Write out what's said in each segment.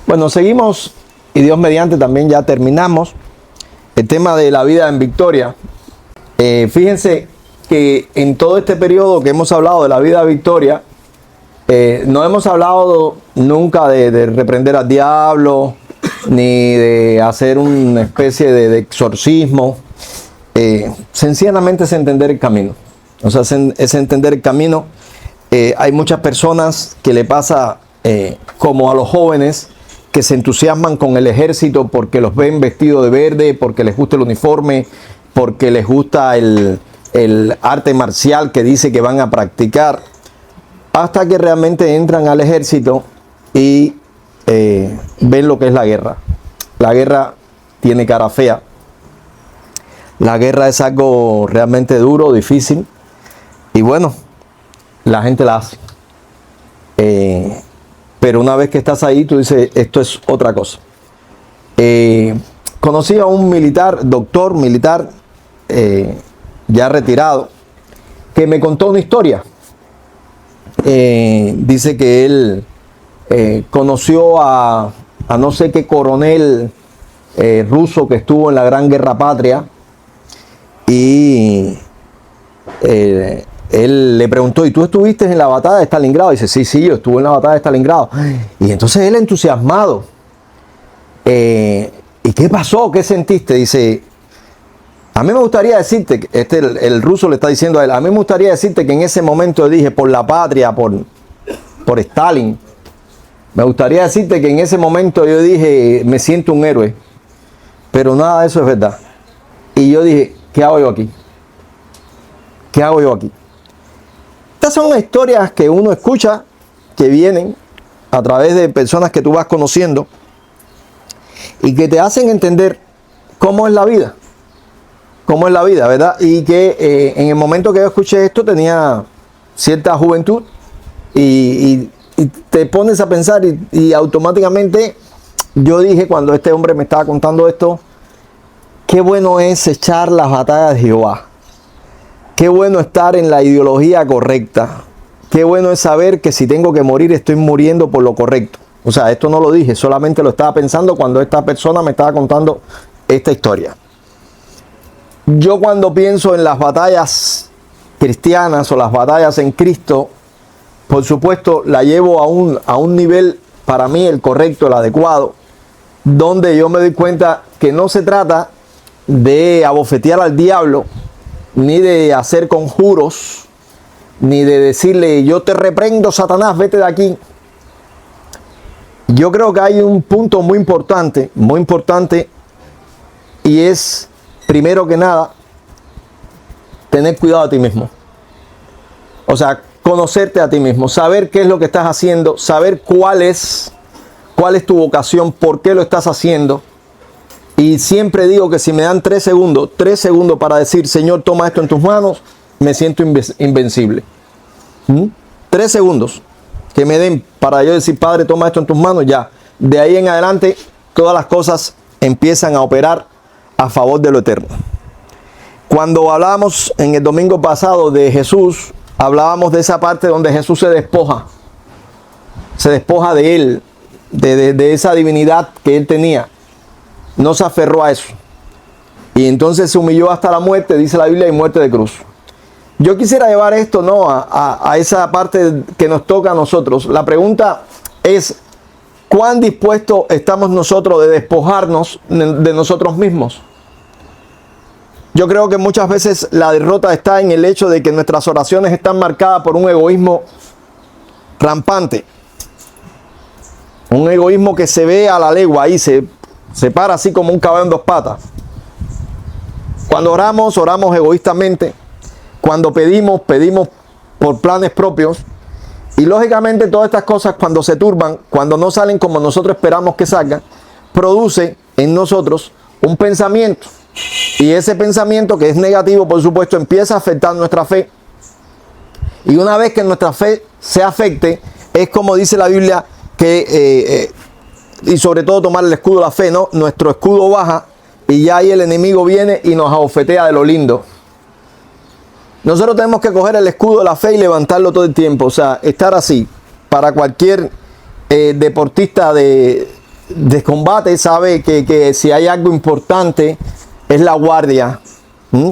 Bueno, seguimos y Dios mediante también ya terminamos el tema de la vida en victoria. Fíjense que en todo este periodo que hemos hablado de la vida en victoria, no hemos hablado nunca de reprender al diablo, ni de hacer una especie de exorcismo. Sencillamente es entender el camino. O sea, es entender el camino. Hay muchas personas que le pasa como a los jóvenes que se entusiasman con el ejército porque los ven vestidos de verde, porque les gusta el uniforme, porque les gusta el arte marcial que dice que van a practicar, hasta que realmente entran al ejército y ven lo que es la guerra. La guerra tiene cara fea. La guerra es algo realmente duro, difícil. Y bueno, la gente la hace. Pero una vez que estás ahí, tú dices, esto es otra cosa. Conocí a un militar, doctor militar, ya retirado, que me contó una historia. Dice que él conoció a no sé qué coronel ruso que estuvo en la Gran Guerra Patria y él le preguntó, ¿y tú estuviste en la batalla de Stalingrado? Y dice, sí, yo estuve en la batalla de Stalingrado. Y entonces él entusiasmado, ¿y qué pasó? ¿Qué sentiste? Dice, a mí me gustaría decirte, el ruso le está diciendo a él, a mí me gustaría decirte que en ese momento yo dije, por la patria, por Stalin, me gustaría decirte que en ese momento yo dije, me siento un héroe, pero nada de eso es verdad. Y yo dije, ¿qué hago yo aquí? ¿Qué hago yo aquí? Estas son historias que uno escucha, que vienen a través de personas que tú vas conociendo y que te hacen entender cómo es la vida. Cómo es la vida, ¿verdad? Y que en el momento que yo escuché esto tenía cierta juventud y te pones a pensar y automáticamente yo dije cuando este hombre me estaba contando esto, qué bueno es echar las batallas de Jehová. Qué bueno estar en la ideología correcta. Qué bueno es saber que si tengo que morir, estoy muriendo por lo correcto. O sea, esto no lo dije, solamente lo estaba pensando cuando esta persona me estaba contando esta historia. Yo cuando pienso en las batallas cristianas o las batallas en Cristo, por supuesto la llevo a un nivel, para mí, el correcto, el adecuado, donde yo me doy cuenta que no se trata de abofetear al diablo, ni de hacer conjuros, ni de decirle, yo te reprendo, Satanás, vete de aquí. Yo creo que hay un punto muy importante, y es, primero que nada, tener cuidado a ti mismo. O sea, conocerte a ti mismo, saber qué es lo que estás haciendo, saber cuál es tu vocación, por qué lo estás haciendo. Y siempre digo que si me dan 3 segundos para decir, Señor, toma esto en tus manos, me siento invencible. 3 segundos que me den para yo decir, Padre, toma esto en tus manos, ya. De ahí en adelante, todas las cosas empiezan a operar a favor de lo eterno. Cuando hablábamos en el domingo pasado de Jesús, hablábamos de esa parte donde Jesús se despoja de él, de esa divinidad que él tenía. No se aferró a eso. Y entonces se humilló hasta la muerte, dice la Biblia, y muerte de cruz. Yo quisiera llevar esto, ¿no?, a esa parte que nos toca a nosotros. La pregunta es, ¿cuán dispuestos estamos nosotros de despojarnos de nosotros mismos? Yo creo que muchas veces la derrota está en el hecho de que nuestras oraciones están marcadas por un egoísmo rampante. Un egoísmo que se ve a la legua, ahí se para así como un caballo en 2 patas. Cuando oramos egoístamente. Cuando pedimos por planes propios. Y lógicamente todas estas cosas, cuando se turban, cuando no salen como nosotros esperamos que salgan, produce en nosotros un pensamiento. Y ese pensamiento, que es negativo, por supuesto, empieza a afectar nuestra fe. Y una vez que nuestra fe se afecte, es como dice la Biblia, que y sobre todo tomar el escudo de la fe, ¿no? Nuestro escudo baja y ya ahí el enemigo viene y nos abofetea de lo lindo. Nosotros tenemos que coger el escudo de la fe y levantarlo todo el tiempo. O sea, estar así. Para cualquier deportista de de combate sabe que si hay algo importante es la guardia.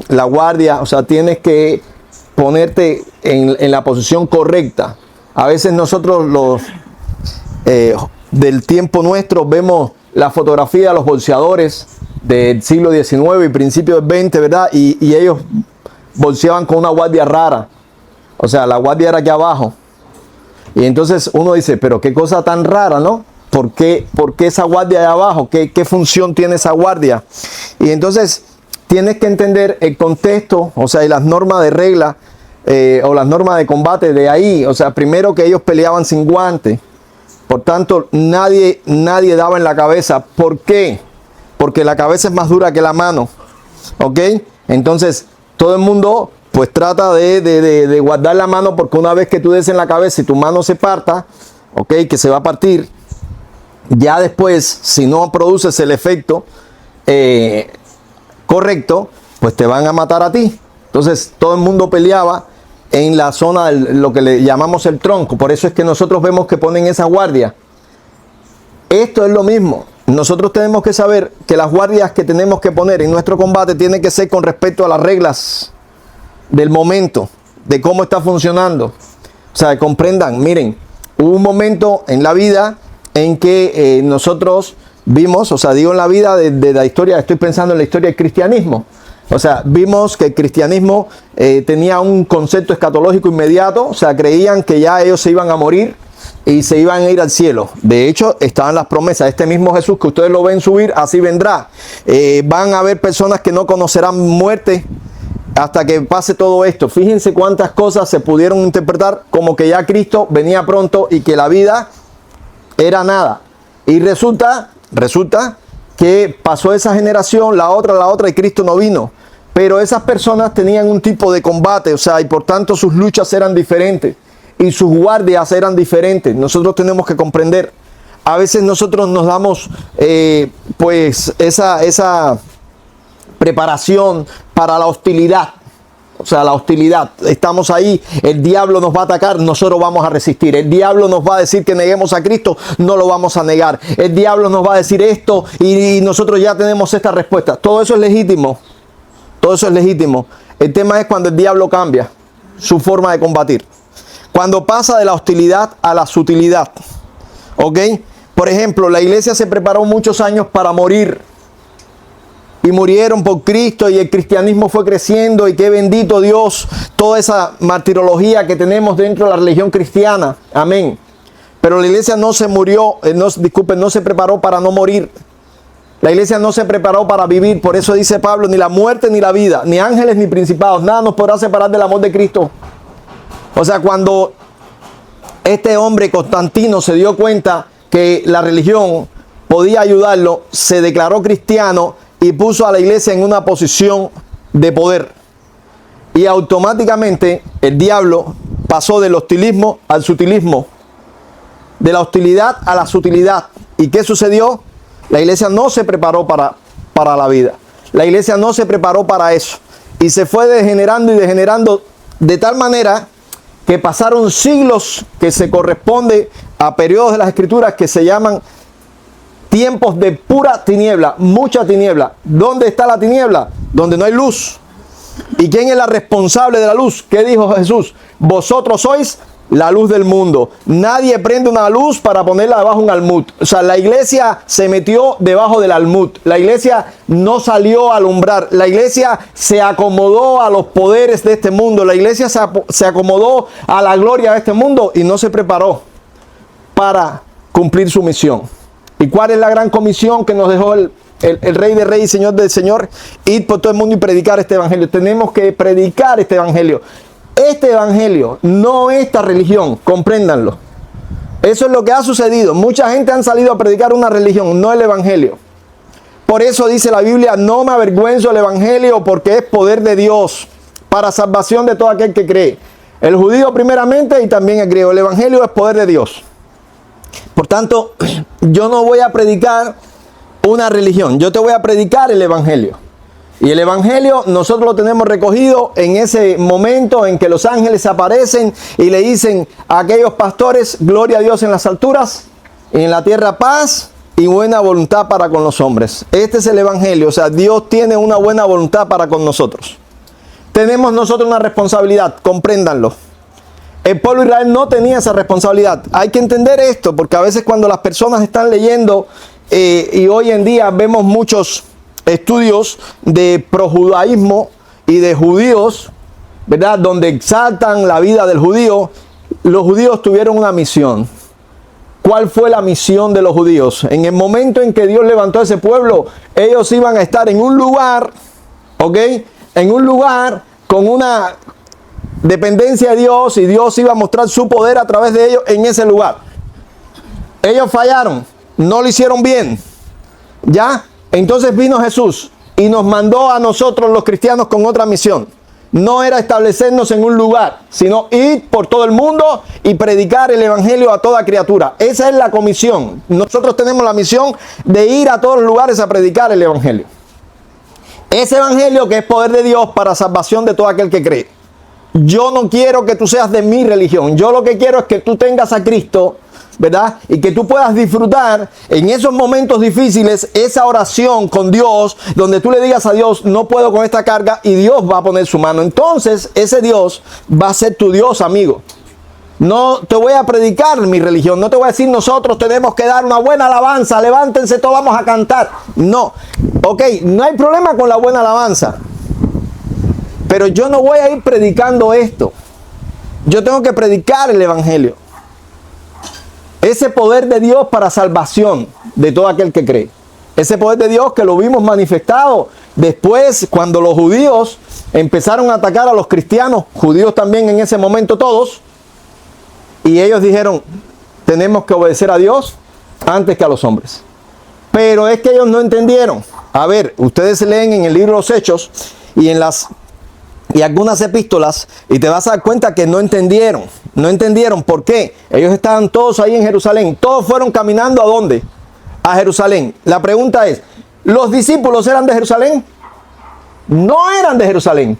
La guardia, o sea, tienes que ponerte en la posición correcta. A veces nosotros del tiempo nuestro vemos la fotografía de los bolseadores del siglo XIX y principios del XX, ¿verdad? Y ellos bolseaban con una guardia rara. O sea, la guardia era aquí abajo. Y entonces uno dice, pero qué cosa tan rara, ¿no? ¿Por qué esa guardia de abajo? ¿Qué función tiene esa guardia? Y entonces tienes que entender el contexto, o sea, y las normas de regla o las normas de combate de ahí. O sea, primero que ellos peleaban sin guante. Por tanto, nadie daba en la cabeza. ¿Por qué? Porque la cabeza es más dura que la mano. ¿Ok? Entonces, todo el mundo pues trata de guardar la mano, porque una vez que tú des en la cabeza y tu mano se parta, ¿ok? Que se va a partir, ya después, si no produces el efecto correcto, pues te van a matar a ti. Entonces, todo el mundo peleaba en la zona de lo que le llamamos el tronco. Por eso es que nosotros vemos que ponen esa guardia. Esto es lo mismo. Nosotros tenemos que saber que las guardias que tenemos que poner en nuestro combate tienen que ser con respecto a las reglas del momento, de cómo está funcionando. O sea, comprendan, miren, hubo un momento en la vida en que nosotros vimos, o sea, digo en la vida de la historia, estoy pensando en la historia del cristianismo. O sea, vimos que el cristianismo tenía un concepto escatológico inmediato. O sea, creían que ya ellos se iban a morir y se iban a ir al cielo. De hecho, estaban las promesas. Este mismo Jesús que ustedes lo ven subir, así vendrá. Van a haber personas que no conocerán muerte hasta que pase todo esto. Fíjense cuántas cosas se pudieron interpretar como que ya Cristo venía pronto y que la vida era nada. Y resulta que pasó esa generación, la otra y Cristo no vino. Pero esas personas tenían un tipo de combate, o sea, y por tanto sus luchas eran diferentes y sus guardias eran diferentes. Nosotros tenemos que comprender. A veces nosotros nos damos pues esa preparación para la hostilidad. O sea, la hostilidad. Estamos ahí, el diablo nos va a atacar, nosotros vamos a resistir. El diablo nos va a decir que neguemos a Cristo, no lo vamos a negar. El diablo nos va a decir esto y nosotros ya tenemos esta respuesta. Todo eso es legítimo. Todo eso es legítimo. El tema es cuando el diablo cambia su forma de combatir. Cuando pasa de la hostilidad a la sutilidad. ¿Ok? Por ejemplo, la iglesia se preparó muchos años para morir. Y murieron por Cristo y el cristianismo fue creciendo y qué bendito Dios, toda esa martirología que tenemos dentro de la religión cristiana. Amén. Pero la iglesia no se murió, no se preparó para no morir. La iglesia no se preparó para vivir. Por eso dice Pablo, ni la muerte ni la vida, ni ángeles ni principados, nada nos podrá separar del amor de Cristo. O sea, cuando este hombre Constantino se dio cuenta que la religión podía ayudarlo, se declaró cristiano y puso a la iglesia en una posición de poder. Y automáticamente el diablo pasó del hostilismo al sutilismo. De la hostilidad a la sutilidad. ¿Y qué sucedió? La iglesia no se preparó para la vida. La iglesia no se preparó para eso. Y se fue degenerando y degenerando de tal manera que pasaron siglos que se corresponde a periodos de las escrituras que se llaman tiempos de pura tiniebla, mucha tiniebla. ¿Dónde está la tiniebla? Donde no hay luz. ¿Y quién es la responsable de la luz? ¿Qué dijo Jesús? Vosotros sois la luz del mundo. Nadie prende una luz para ponerla debajo de un almud. O sea, la iglesia se metió debajo del almud. La iglesia no salió a alumbrar. La iglesia se acomodó a los poderes de este mundo. La iglesia se acomodó a la gloria de este mundo y no se preparó para cumplir su misión. ¿Y cuál es la gran comisión que nos dejó el Rey de Reyes y Señor del Señor? Ir por todo el mundo y predicar este evangelio. Tenemos que predicar este evangelio. Este evangelio, no esta religión, compréndanlo. Eso es lo que ha sucedido. Mucha gente han salido a predicar una religión, no el evangelio. Por eso dice la Biblia, no me avergüenzo del evangelio porque es poder de Dios para salvación de todo aquel que cree. El judío primeramente y también el griego. El evangelio es poder de Dios. Por tanto, yo no voy a predicar una religión, yo te voy a predicar el evangelio. Y el evangelio nosotros lo tenemos recogido en ese momento en que los ángeles aparecen y le dicen a aquellos pastores, gloria a Dios en las alturas y en la tierra paz y buena voluntad para con los hombres. Este es el evangelio. O sea, Dios tiene una buena voluntad para con nosotros. Tenemos nosotros una responsabilidad, compréndanlo. El pueblo de Israel no tenía esa responsabilidad. Hay que entender esto, porque a veces cuando las personas están leyendo, y hoy en día vemos muchos estudios de projudaísmo y de judíos, ¿verdad? Donde exaltan la vida del judío. Los judíos tuvieron una misión. ¿Cuál fue la misión de los judíos? En el momento en que Dios levantó a ese pueblo, ellos iban a estar en un lugar, ¿ok? En un lugar con una dependencia de Dios, y Dios iba a mostrar su poder a través de ellos en ese lugar. Ellos fallaron, no lo hicieron bien, ¿ya? Entonces vino Jesús y nos mandó a nosotros los cristianos con otra misión. No era establecernos en un lugar, sino ir por todo el mundo y predicar el evangelio a toda criatura. Esa es la comisión. Nosotros tenemos la misión de ir a todos los lugares a predicar el evangelio. Ese evangelio que es poder de Dios para salvación de todo aquel que cree. Yo no quiero que tú seas de mi religión. Yo lo que quiero es que tú tengas a Cristo, ¿verdad? Y que tú puedas disfrutar en esos momentos difíciles esa oración con Dios, donde tú le digas a Dios, no puedo con esta carga, y Dios va a poner su mano. Entonces ese Dios va a ser tu Dios, amigo. No te voy a predicar mi religión, no te voy a decir nosotros tenemos que dar una buena alabanza, levántense todos, vamos a cantar. No, ok, no hay problema con la buena alabanza, pero yo no voy a ir predicando esto. Yo tengo que predicar el evangelio. Ese poder de Dios para salvación de todo aquel que cree. Ese poder de Dios que lo vimos manifestado después cuando los judíos empezaron a atacar a los cristianos, judíos también en ese momento todos, y ellos dijeron, tenemos que obedecer a Dios antes que a los hombres. Pero es que ellos no entendieron. A ver, ustedes leen en el libro de los Hechos y algunas epístolas, y te vas a dar cuenta que no entendieron. No entendieron por qué. Ellos estaban todos ahí en Jerusalén. Todos fueron caminando ¿a dónde? A Jerusalén. La pregunta es, ¿los discípulos eran de Jerusalén? No eran de Jerusalén,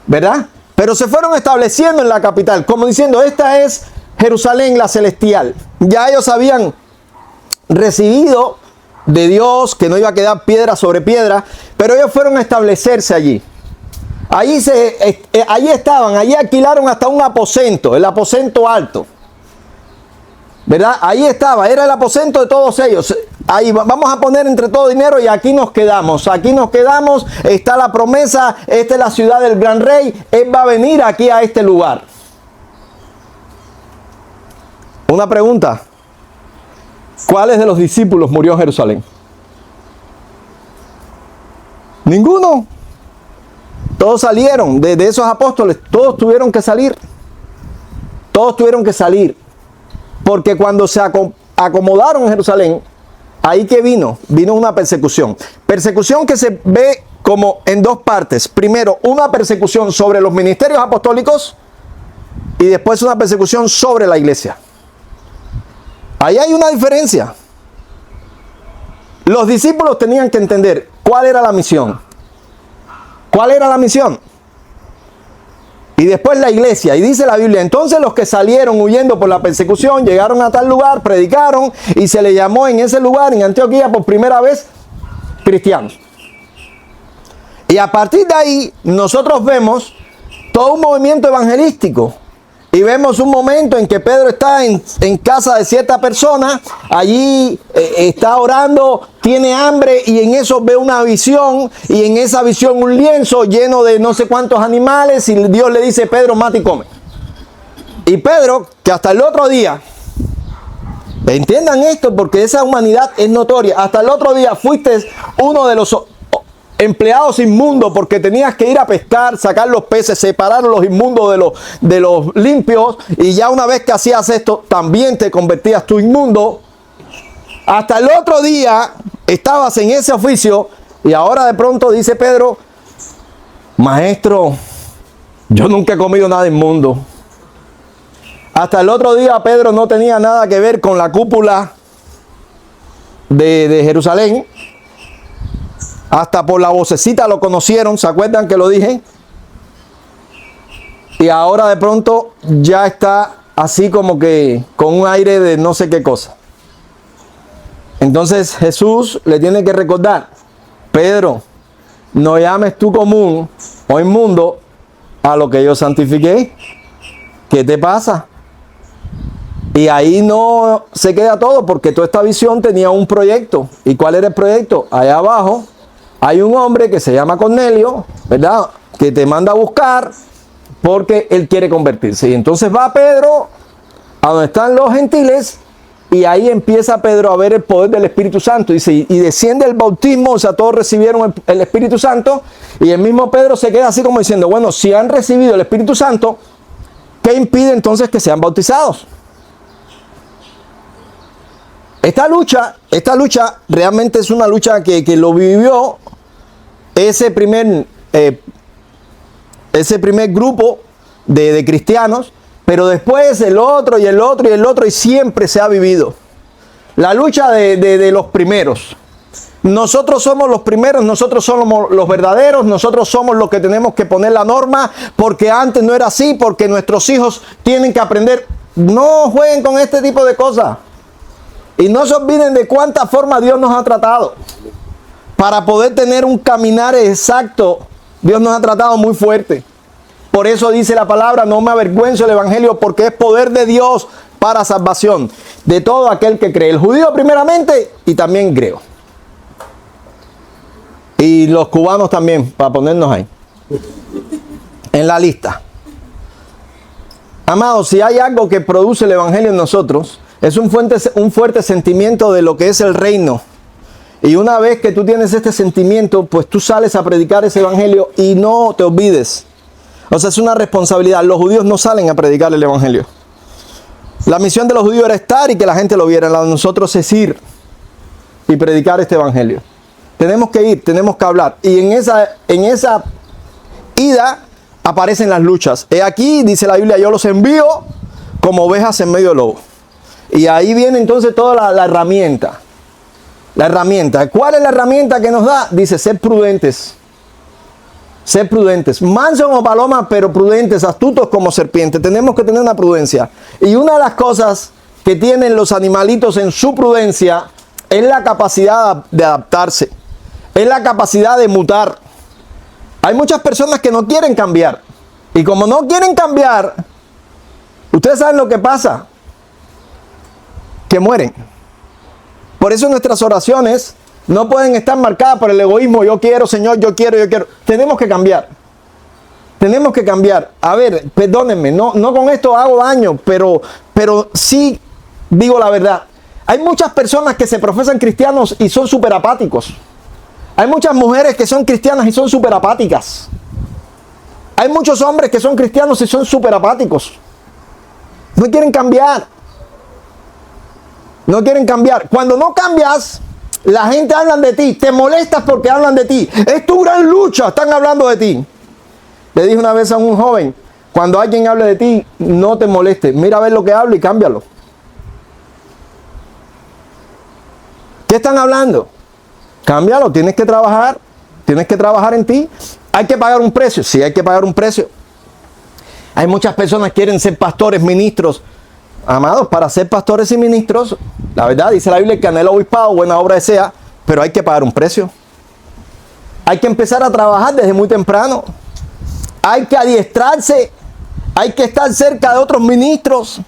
¿verdad? Pero se fueron estableciendo en la capital, como diciendo, esta es Jerusalén la celestial. Ya ellos habían recibido de Dios que no iba a quedar piedra sobre piedra, pero ellos fueron a establecerse allí. Allí estaban, allí alquilaron hasta un aposento, el aposento alto, ¿verdad? Ahí estaba, era el aposento de todos ellos. Ahí vamos a poner entre todo dinero y aquí nos quedamos, está la promesa, esta es la ciudad del gran rey, él va a venir aquí a este lugar. Una pregunta, ¿cuáles de los discípulos murió en Jerusalén? Ninguno. Todos salieron, de esos apóstoles, todos tuvieron que salir. Todos tuvieron que salir. Porque cuando se acomodaron en Jerusalén, ahí que vino una persecución. Persecución que se ve como en dos partes. Primero, una persecución sobre los ministerios apostólicos y después una persecución sobre la iglesia. Ahí hay una diferencia. Los discípulos tenían que entender cuál era la misión. ¿Cuál era la misión? Y después la iglesia. Y dice la Biblia, entonces los que salieron huyendo por la persecución, llegaron a tal lugar, predicaron, y se le llamó en ese lugar, en Antioquía, por primera vez, cristianos. Y a partir de ahí, nosotros vemos todo un movimiento evangelístico. Y vemos un momento en que Pedro está en casa de cierta persona, allí está orando, tiene hambre, y en eso ve una visión, y en esa visión un lienzo lleno de no sé cuántos animales, y Dios le dice, Pedro, mata y come. Y Pedro, que hasta el otro día, entiendan esto porque esa humanidad es notoria, hasta el otro día fuiste uno de los empleados inmundos porque tenías que ir a pescar, sacar los peces, separar los inmundos de los limpios, y ya una vez que hacías esto también te convertías tú inmundo. Hasta el otro día estabas en ese oficio y ahora de pronto dice Pedro, maestro, yo nunca he comido nada inmundo. Hasta el otro día Pedro no tenía nada que ver con la cúpula de Jerusalén. Hasta por la vocecita lo conocieron, ¿se acuerdan que lo dije? Y ahora de pronto ya está así como que con un aire de no sé qué cosa. Entonces Jesús le tiene que recordar: Pedro, no llames tú común o inmundo a lo que yo santifiqué. ¿Qué te pasa? Y ahí no se queda todo, porque toda esta visión tenía un proyecto. ¿Y cuál era el proyecto? Allá abajo hay un hombre que se llama Cornelio, ¿verdad?, que te manda a buscar porque él quiere convertirse. Y entonces va Pedro a donde están los gentiles, y ahí empieza Pedro a ver el poder del Espíritu Santo. Dice, y desciende el bautismo, o sea, todos recibieron el Espíritu Santo, y el mismo Pedro se queda así como diciendo: bueno, si han recibido el Espíritu Santo, ¿qué impide entonces que sean bautizados? Esta lucha realmente es una lucha que lo vivió ese primer grupo de cristianos, pero después el otro y el otro y el otro, y siempre se ha vivido la lucha de los primeros. Nosotros somos los primeros, nosotros somos los verdaderos, nosotros somos los que tenemos que poner la norma, porque antes no era así, porque nuestros hijos tienen que aprender. No jueguen con este tipo de cosas. Y no se olviden de cuánta forma Dios nos ha tratado. Para poder tener un caminar exacto, Dios nos ha tratado muy fuerte. Por eso dice la palabra: no me avergüenzo del evangelio, porque es poder de Dios para salvación de todo aquel que cree. El judío primeramente, y también griego. Y los cubanos también, para ponernos ahí en la lista. Amados, si hay algo que produce el evangelio en nosotros, es un fuerte sentimiento de lo que es el reino. Y una vez que tú tienes este sentimiento, pues tú sales a predicar ese evangelio, y no te olvides. O sea, es una responsabilidad. Los judíos no salen a predicar el evangelio. La misión de los judíos era estar y que la gente lo viera. La de nosotros es ir y predicar este evangelio. Tenemos que ir, tenemos que hablar. Y en esa ida aparecen las luchas. He aquí, dice la Biblia: yo los envío como ovejas en medio de lobos. Y ahí viene entonces toda la herramienta. La herramienta. ¿Cuál es la herramienta que nos da? Dice: ser prudentes. Ser prudentes. Mansos como palomas, pero prudentes, astutos como serpientes. Tenemos que tener una prudencia. Y una de las cosas que tienen los animalitos en su prudencia es la capacidad de adaptarse. Es la capacidad de mutar. Hay muchas personas que no quieren cambiar. Y como no quieren cambiar, ustedes saben lo que pasa: que mueren. Por eso nuestras oraciones no pueden estar marcadas por el egoísmo. Yo quiero, Señor, yo quiero. Tenemos que cambiar. Tenemos que cambiar. A ver, perdónenme, no con esto hago daño, pero sí digo la verdad. Hay muchas personas que se profesan cristianos y son súper apáticos. Hay muchas mujeres que son cristianas y son súper apáticas. Hay muchos hombres que son cristianos y son súper apáticos. No quieren cambiar. No quieren cambiar. Cuando no cambias, la gente habla de ti. Te molestas porque hablan de ti. Es tu gran lucha. Están hablando de ti. Le dije una vez a un joven: cuando alguien hable de ti, no te molestes. Mira a ver lo que habla y cámbialo. ¿Qué están hablando? Cámbialo. Tienes que trabajar. Tienes que trabajar en ti. ¿Hay que pagar un precio? Sí, hay que pagar un precio. Hay muchas personas que quieren ser pastores, ministros. Amados, para ser pastores y ministros, la verdad, dice la Biblia que anhela obispado, buena obra desea, pero hay que pagar un precio. Hay que empezar a trabajar desde muy temprano. Hay que adiestrarse. Hay que estar cerca de otros ministros.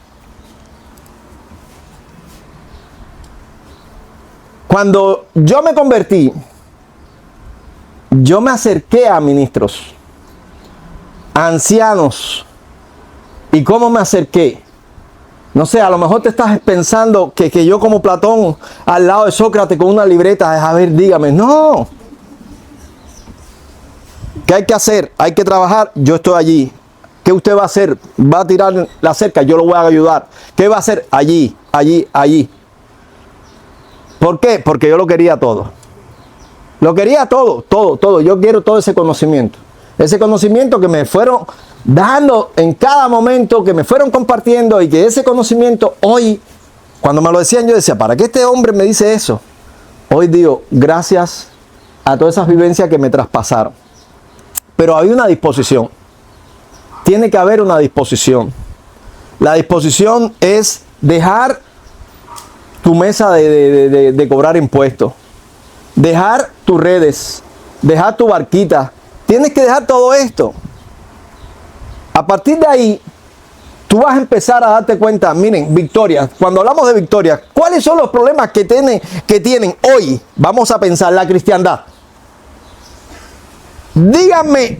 Cuando yo me convertí, yo me acerqué a ministros, a ancianos. ¿Y cómo me acerqué? No sé, a lo mejor te estás pensando que yo como Platón al lado de Sócrates con una libreta, a ver, dígame. No. ¿Qué hay que hacer? Hay que trabajar. Yo estoy allí. ¿Qué usted va a hacer? ¿Va a tirar la cerca? Yo lo voy a ayudar. ¿Qué va a hacer? Allí, allí, allí. ¿Por qué? Porque yo lo quería todo. Lo quería todo, todo, todo. Yo quiero todo ese conocimiento. Ese conocimiento que me fueron dando en cada momento, que me fueron compartiendo, y que ese conocimiento hoy, cuando me lo decían, yo decía: ¿para qué este hombre me dice eso? Hoy digo, gracias a todas esas vivencias que me traspasaron. Pero había una disposición. Tiene que haber una disposición. La disposición es dejar tu mesa de cobrar impuestos, dejar tus redes, dejar tu barquita. Tienes que dejar todo esto. A partir de ahí, tú vas a empezar a darte cuenta. Miren, victoria. Cuando hablamos de victoria, ¿cuáles son los problemas que tienen hoy? Vamos a pensar la cristiandad. Díganme,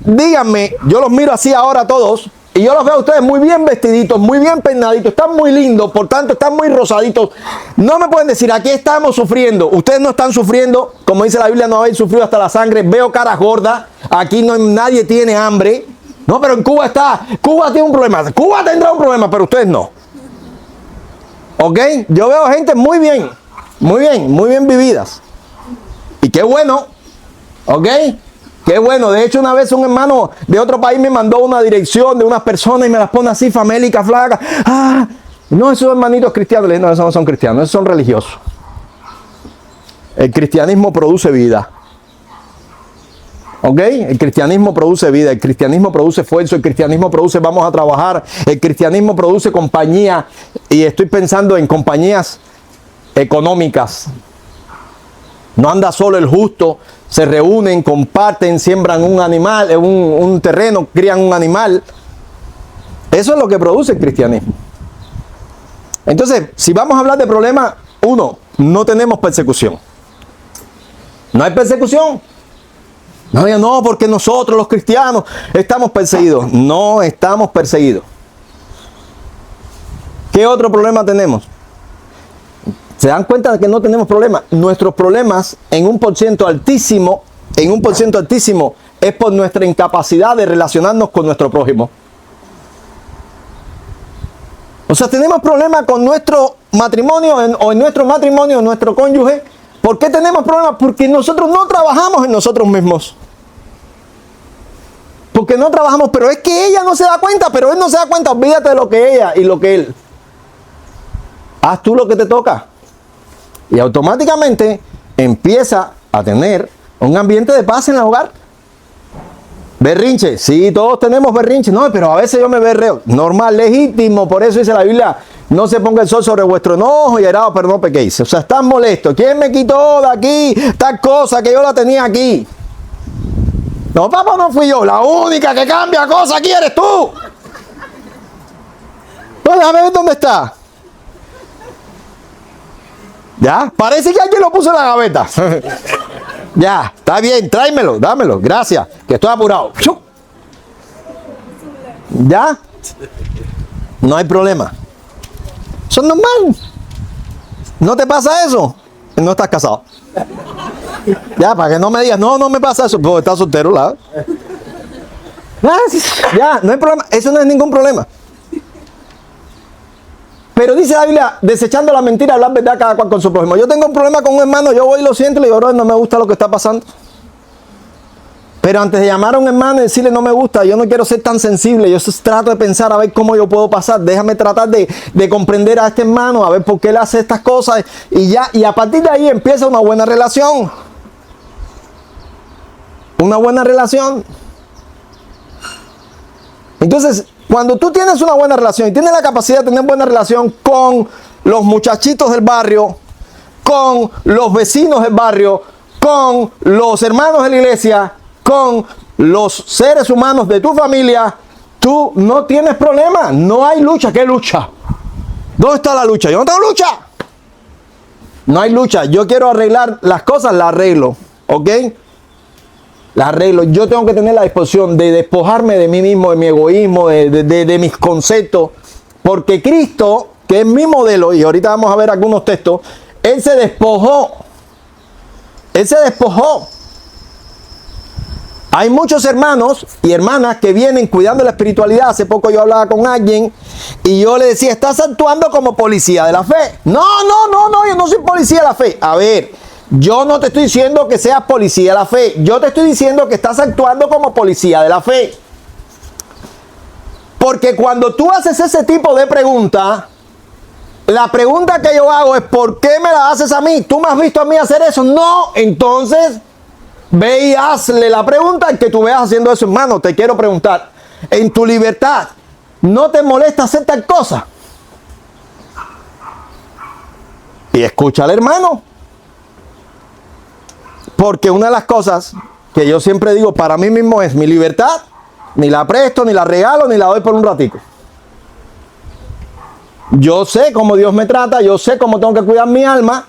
yo los miro así ahora a todos, y yo los veo a ustedes muy bien vestiditos, muy bien peinaditos, están muy lindos, por tanto están muy rosaditos. No me pueden decir, aquí estamos sufriendo. Ustedes no están sufriendo, como dice la Biblia, no habéis sufrido hasta la sangre. Veo caras gordas, aquí nadie tiene hambre. No, pero en Cuba tiene un problema. Cuba tendrá un problema, pero ustedes no. ¿Ok? Yo veo gente muy bien vividas. Y qué bueno. ¿Ok? Qué bueno. De hecho, una vez un hermano de otro país me mandó una dirección de unas personas y me las pone así, famélicas, flacas. Ah, no, esos hermanitos cristianos. No, esos no son cristianos, esos son religiosos. El cristianismo produce vida. ¿Ok? El cristianismo produce vida, el cristianismo produce esfuerzo, el cristianismo produce vamos a trabajar, el cristianismo produce compañía, y estoy pensando en compañías económicas. No anda solo el justo, se reúnen, comparten, siembran un animal, un terreno, crían un animal. Eso es lo que produce el cristianismo. Entonces, si vamos a hablar de problemas, uno, no tenemos persecución. No hay persecución. No, porque nosotros los cristianos estamos perseguidos. No estamos perseguidos. ¿Qué otro problema tenemos? ¿Se dan cuenta de que no tenemos problemas? Nuestros problemas en un por ciento altísimo, es por nuestra incapacidad de relacionarnos con nuestro prójimo. O sea, tenemos problemas con nuestro matrimonio o en nuestro matrimonio, nuestro cónyuge. ¿Por qué tenemos problemas? Porque nosotros no trabajamos en nosotros mismos. Porque no trabajamos, pero es que ella no se da cuenta, pero él no se da cuenta. Olvídate de lo que ella y lo que él. Haz tú lo que te toca. Y automáticamente empieza a tener un ambiente de paz en el hogar. Berrinche, sí, todos tenemos berrinche. No, pero a veces yo me berreo. Normal, legítimo. Por eso dice la Biblia, no se ponga el sol sobre vuestro enojo y airado, pero no pequéis. O sea, están molestos. ¿Quién me quitó de aquí tal cosa que yo la tenía aquí? No, papá, no fui yo. La única que cambia cosas aquí eres tú. No, déjame ver dónde está. Ya, parece que alguien lo puso en la gaveta. Ya, está bien, tráemelo, dámelo, gracias, que estoy apurado. Ya, no hay problema. Eso es normal. ¿No te pasa eso? No estás casado. Ya, para que no me digas, no me pasa eso, porque estás soltero, ¿la? Ya, no hay problema, eso no es ningún problema. Pero dice la Biblia, desechando la mentira, hablar verdad cada cual con su prójimo. Yo tengo un problema con un hermano, yo voy y lo siento y le digo, bro, no me gusta lo que está pasando. Pero antes de llamar a un hermano y decirle no me gusta, yo no quiero ser tan sensible, yo trato de pensar a ver cómo yo puedo pasar, déjame tratar de comprender a este hermano, a ver por qué él hace estas cosas, y a partir de ahí empieza una buena relación. Una buena relación. Entonces, cuando tú tienes una buena relación y tienes la capacidad de tener buena relación con los muchachitos del barrio, con los vecinos del barrio, con los hermanos de la iglesia, con los seres humanos de tu familia, tú no tienes problema. No hay lucha. ¿Qué lucha? ¿Dónde está la lucha? Yo no tengo lucha. No hay lucha. Yo quiero arreglar las cosas, las arreglo. ¿Ok? Las arreglo. Yo tengo que tener la disposición de despojarme de mí mismo, de mi egoísmo, de mis conceptos. Porque Cristo, que es mi modelo, y ahorita vamos a ver algunos textos, Él se despojó. Él se despojó. Hay muchos hermanos y hermanas que vienen cuidando la espiritualidad. Hace poco yo hablaba con alguien y yo le decía, estás actuando como policía de la fe. No, yo no soy policía de la fe. A ver, yo no te estoy diciendo que seas policía de la fe. Yo te estoy diciendo que estás actuando como policía de la fe. Porque cuando tú haces ese tipo de pregunta, la pregunta que yo hago es, ¿por qué me la haces a mí? ¿Tú me has visto a mí hacer eso? No, entonces ve y hazle la pregunta al que tú veas haciendo eso. Hermano, te quiero preguntar, en tu libertad, ¿no te molesta hacer tal cosa? Y escucha al hermano. Porque una de las cosas que yo siempre digo para mí mismo es mi libertad, ni la presto, ni la regalo, ni la doy por un ratico. Yo sé cómo Dios me trata, yo sé cómo tengo que cuidar mi alma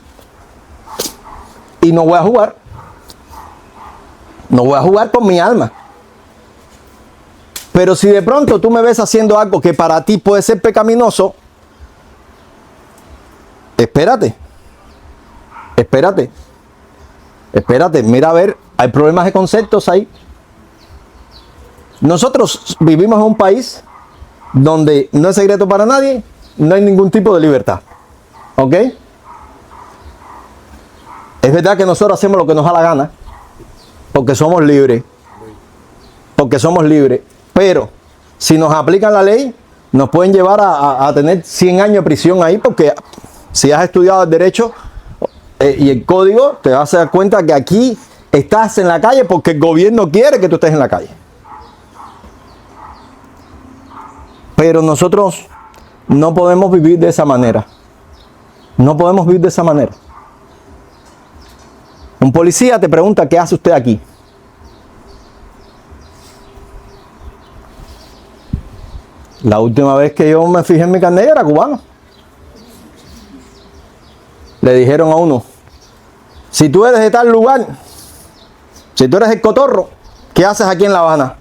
y no voy a jugar. No voy a jugar con mi alma. Pero si de pronto tú me ves haciendo algo que para ti puede ser pecaminoso, espérate. Mira, a ver, hay problemas de conceptos ahí. Nosotros vivimos en un país donde no es secreto para nadie, no hay ningún tipo de libertad. ¿Ok? Es verdad que nosotros hacemos lo que nos da la gana, porque somos libres. Pero si nos aplican la ley, nos pueden llevar a tener 100 años de prisión ahí, porque si has estudiado el derecho y el código, te vas a dar cuenta que aquí estás en la calle porque el gobierno quiere que tú estés en la calle. Pero nosotros no podemos vivir de esa manera. No podemos vivir de esa manera. Un policía te pregunta, ¿qué hace usted aquí? La última vez que yo me fijé en mi carnet era cubano. Le dijeron a uno, si tú eres de tal lugar, si tú eres el cotorro, ¿qué haces aquí en La Habana?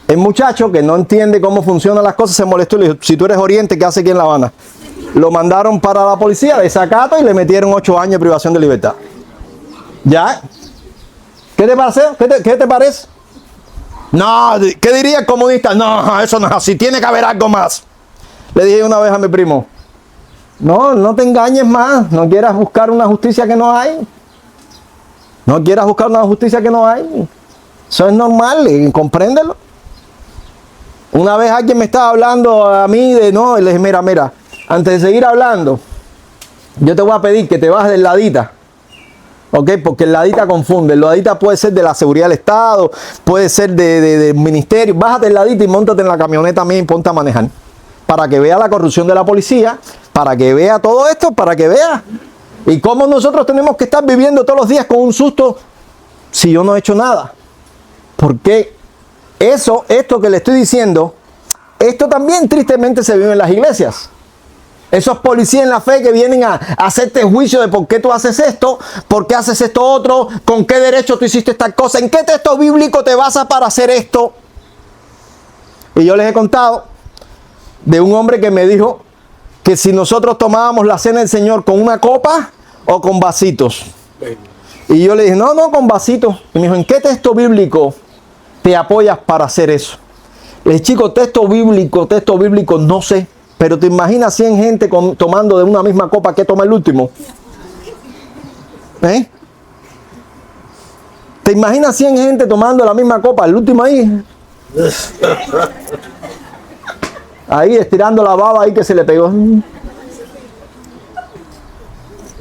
El muchacho que no entiende cómo funcionan las cosas se molestó y le dijo, si tú eres oriente, ¿qué haces aquí en La Habana? Lo mandaron para la policía de desacato y le metieron 8 años de privación de libertad. ¿Ya? ¿Qué te parece? ¿Qué te parece? No, ¿qué diría el comunista? No, eso no es así, tiene que haber algo más. Le dije una vez a mi primo, no te engañes más, no quieras buscar una justicia que no hay. No quieras buscar una justicia que no hay. Eso es normal, compréndelo. Una vez alguien me estaba hablando a mí y le dije, mira, antes de seguir hablando, yo te voy a pedir que te bajes del ladita. ¿Ok? Porque el ladita confunde. El ladita puede ser de la seguridad del Estado, puede ser del ministerio. Bájate el ladita y móntate en la camioneta mía y ponte a manejar. Para que vea la corrupción de la policía, para que vea todo esto, para que vea. Y cómo nosotros tenemos que estar viviendo todos los días con un susto si yo no he hecho nada. Porque esto que le estoy diciendo, esto también tristemente se vive en las iglesias. Esos policías en la fe que vienen a hacerte juicio de por qué tú haces esto, por qué haces esto otro, con qué derecho tú hiciste esta cosa, en qué texto bíblico te basas para hacer esto. Y yo les he contado de un hombre que me dijo que si nosotros tomábamos la cena del Señor con una copa o con vasitos. Y yo le dije, no, con vasitos. Y me dijo, ¿en qué texto bíblico te apoyas para hacer eso? Le dije, chico, texto bíblico, no sé. Pero te imaginas 100 gente tomando de una misma copa que toma el último. ¿Eh? ¿Te imaginas 100 gente tomando la misma copa, el último ahí? Ahí estirando la baba ahí que se le pegó.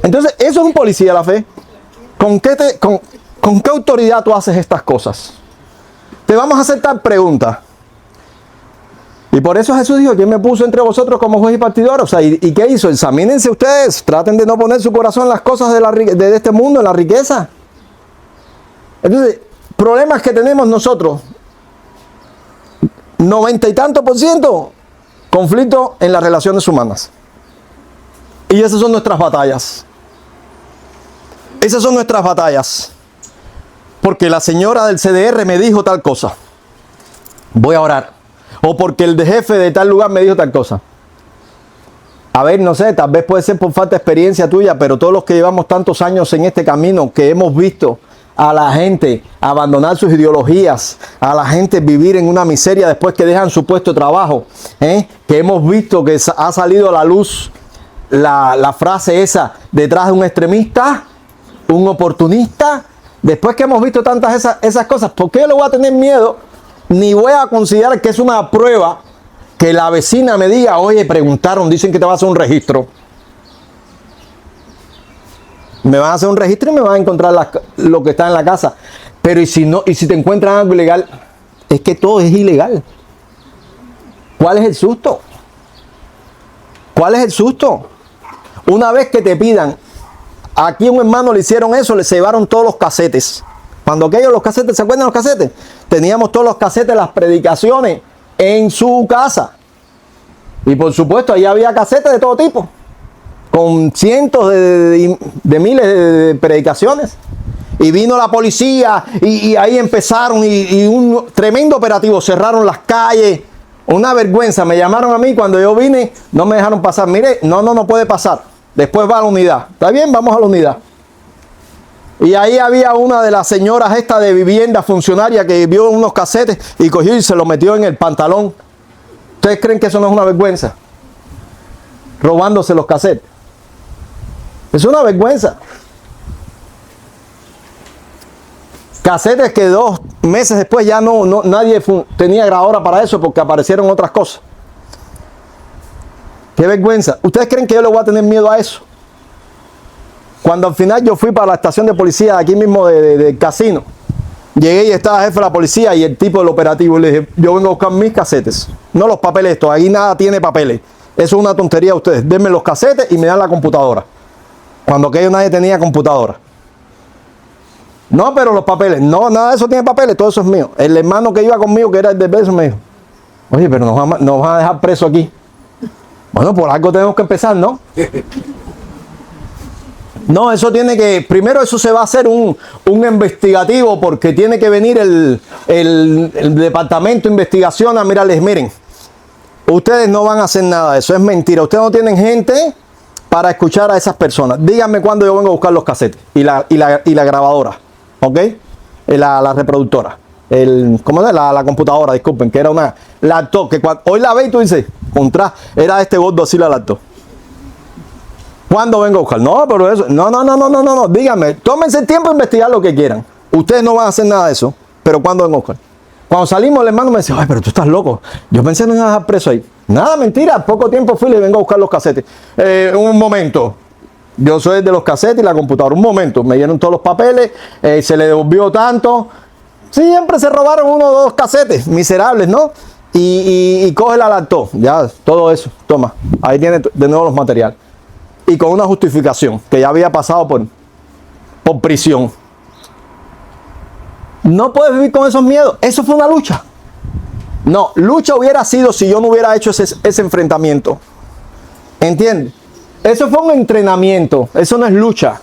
Entonces, eso es un policía de la fe. ¿Con qué autoridad tú haces estas cosas? Te vamos a hacer tal pregunta. Y por eso Jesús dijo, ¿quién me puso entre vosotros como juez y partidor? O sea, ¿y qué hizo? Examínense ustedes, traten de no poner su corazón en las cosas de este mundo, en la riqueza. Entonces, problemas que tenemos nosotros, 90 y tanto %, conflicto en las relaciones humanas. Y esas son nuestras batallas. Esas son nuestras batallas. Porque la señora del CDR me dijo tal cosa. Voy a orar. O porque el de jefe de tal lugar me dijo tal cosa. A ver, no sé, tal vez puede ser por falta de experiencia tuya, pero todos los que llevamos tantos años en este camino, que hemos visto a la gente abandonar sus ideologías, a la gente vivir en una miseria después que dejan su puesto de trabajo, que hemos visto que ha salido a la luz la frase esa, detrás de un extremista, un oportunista. Después que hemos visto tantas esas cosas, ¿por qué yo le voy a tener miedo? Ni voy a considerar que es una prueba que la vecina me diga, oye, preguntaron, dicen que te va a hacer un registro. Me van a hacer un registro y me van a encontrar lo que está en la casa. Pero ¿y si te encuentran algo ilegal? Es que todo es ilegal. ¿Cuál es el susto? ¿Cuál es el susto? Una vez que te pidan, aquí a un hermano le hicieron eso, le llevaron todos los casetes. Cuando aquellos los casetes, ¿se acuerdan los casetes? Teníamos todos los casetes, las predicaciones en su casa. Y por supuesto, ahí había casetes de todo tipo, con cientos de miles de predicaciones. Y vino la policía y ahí empezaron y un tremendo operativo. Cerraron las calles. Una vergüenza. Me llamaron a mí cuando yo vine. No me dejaron pasar. Mire, no puede pasar. Después va a la unidad. ¿Está bien? Vamos a la unidad. Y ahí había una de las señoras esta de vivienda funcionaria que vio unos casetes y cogió y se lo metió en el pantalón. ¿Ustedes creen que eso no es una vergüenza? Robándose los casetes. Es una vergüenza. Casetes que 2 meses después ya nadie tenía grabadora para eso porque aparecieron otras cosas. Qué vergüenza. ¿Ustedes creen que yo le voy a tener miedo a eso? Cuando al final yo fui para la estación de policía aquí mismo del casino, llegué y estaba el jefe de la policía y el tipo del operativo, y le dije, yo vengo a buscar mis casetes, no los papeles estos, aquí nada tiene papeles, eso es una tontería ustedes, denme los casetes y me dan la computadora, cuando aquello nadie tenía computadora. No, pero los papeles, no, nada de eso tiene papeles, todo eso es mío. El hermano que iba conmigo, que era el de beso, me dijo, oye, pero nos van a dejar preso aquí. Bueno, por algo tenemos que empezar, ¿no? No, eso tiene que, primero eso se va a hacer un investigativo porque tiene que venir el departamento de investigación a mirarles, miren, ustedes no van a hacer nada de eso, es mentira, ustedes no tienen gente para escuchar a esas personas. Díganme cuándo yo vengo a buscar los casetes y la grabadora, ¿ok? La reproductora, ¿cómo es? La computadora, disculpen, que era una laptop, que hoy la ve y tú dices, era este gordo así la laptop. ¿Cuándo vengo a buscar? No, pero eso, no, díganme, tómense el tiempo de investigar lo que quieran. Ustedes no van a hacer nada de eso, pero ¿cuándo vengo a buscar? Cuando salimos, el hermano me decía, ay, pero tú estás loco. Yo pensé que no iba a dejar preso ahí. Nada, mentira, poco tiempo fui y le vengo a buscar los casetes. Un momento, yo soy de los casetes y la computadora. Un momento, me dieron todos los papeles, se le devolvió tanto. Siempre se robaron 1 o 2 casetes, miserables, ¿no? Y coge la laptop, ya, todo eso, toma, ahí tiene de nuevo los materiales. Y con una justificación, que ya había pasado por prisión. No puedes vivir con esos miedos. Eso fue una lucha. No, lucha hubiera sido si yo no hubiera hecho ese enfrentamiento. ¿Entiendes? Eso fue un entrenamiento. Eso no es lucha.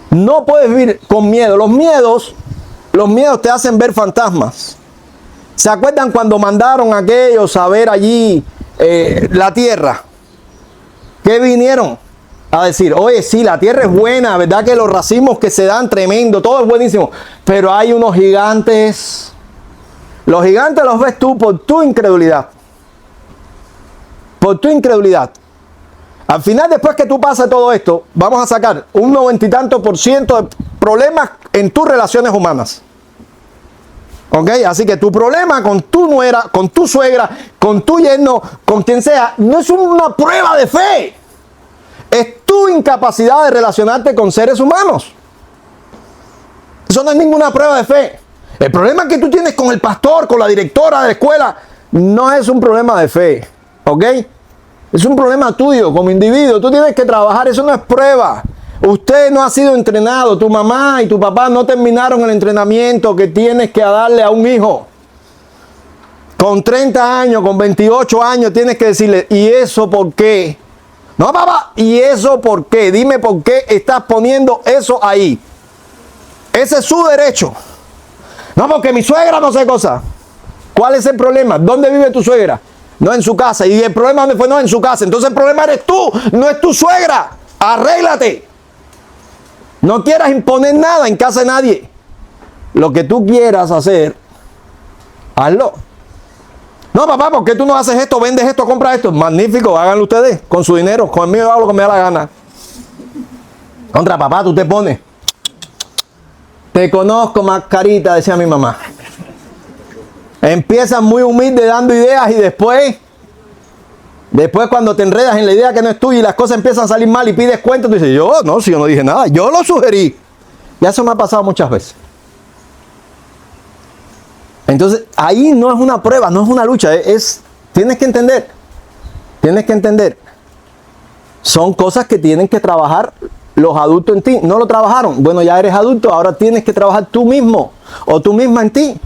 No puedes vivir con miedo. Los miedos te hacen ver fantasmas. ¿Se acuerdan cuando mandaron a aquellos a ver allí la tierra? ¿Qué vinieron a decir? Oye, sí, la tierra es buena, ¿verdad? Que los racimos que se dan tremendo, todo es buenísimo. Pero hay unos gigantes. Los gigantes los ves tú por tu incredulidad. Por tu incredulidad. Al final, después que tú pases todo esto, vamos a sacar un 90 y tanto % de problemas en tus relaciones humanas. ¿Ok? Así que tu problema con tu nuera, con tu suegra, con tu yerno, con quien sea, no es una prueba de fe. Es tu incapacidad de relacionarte con seres humanos. Eso no es ninguna prueba de fe. El problema que tú tienes con el pastor, con la directora de la escuela, no es un problema de fe. ¿Ok? Es un problema tuyo como individuo. Tú tienes que trabajar. Eso no es prueba. Usted no ha sido entrenado. Tu mamá y tu papá no terminaron el entrenamiento que tienes que darle a un hijo. Con 30 años, con 28 años, tienes que decirle, ¿y eso por qué? No, papá, ¿y eso por qué? Dime por qué estás poniendo eso ahí. Ese es su derecho. No, porque mi suegra no sé cosa. ¿Cuál es el problema? ¿Dónde vive tu suegra? No en su casa. ¿Y el problema dónde fue? No en su casa. Entonces el problema eres tú, no es tu suegra. Arréglate. No quieras imponer nada en casa de nadie. Lo que tú quieras hacer, hazlo. No, papá, ¿por qué tú no haces esto? ¿Vendes esto? ¿Compras esto? Magnífico, háganlo ustedes con su dinero. Con el mío hago lo que me da la gana. Contra papá, tú te pones. Te conozco, mascarita, decía mi mamá. Empiezas muy humilde dando ideas y después cuando te enredas en la idea que no es tuya y las cosas empiezan a salir mal y pides cuenta, tú dices, yo no dije nada, yo lo sugerí. Y eso me ha pasado muchas veces. Entonces, ahí no es una prueba, no es una lucha, tienes que entender Son cosas que tienen que trabajar los adultos en ti. No lo trabajaron. Bueno, ya eres adulto, ahora tienes que trabajar tú mismo o tú misma en ti.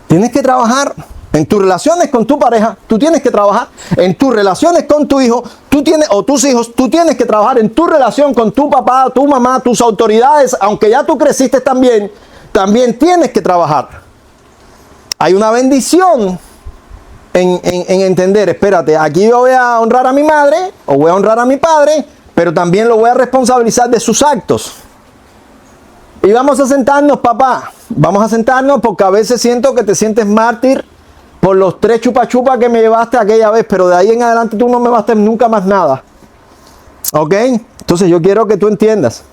Tienes que trabajar en tus relaciones con tu pareja. Tú tienes que trabajar en tus relaciones con tu hijo. Tú tienes, o tus hijos. Tú tienes que trabajar en tu relación con tu papá, tu mamá, tus autoridades. Aunque ya tú creciste también tienes que trabajar. Hay una bendición en entender, espérate, aquí yo voy a honrar a mi madre o voy a honrar a mi padre, pero también lo voy a responsabilizar de sus actos. Y vamos a sentarnos, papá. Vamos a sentarnos porque a veces siento que te sientes mártir por los 3 chupa-chupa que me llevaste aquella vez, pero de ahí en adelante tú no me vas a hacer nunca más nada. ¿Ok? Entonces yo quiero que tú entiendas.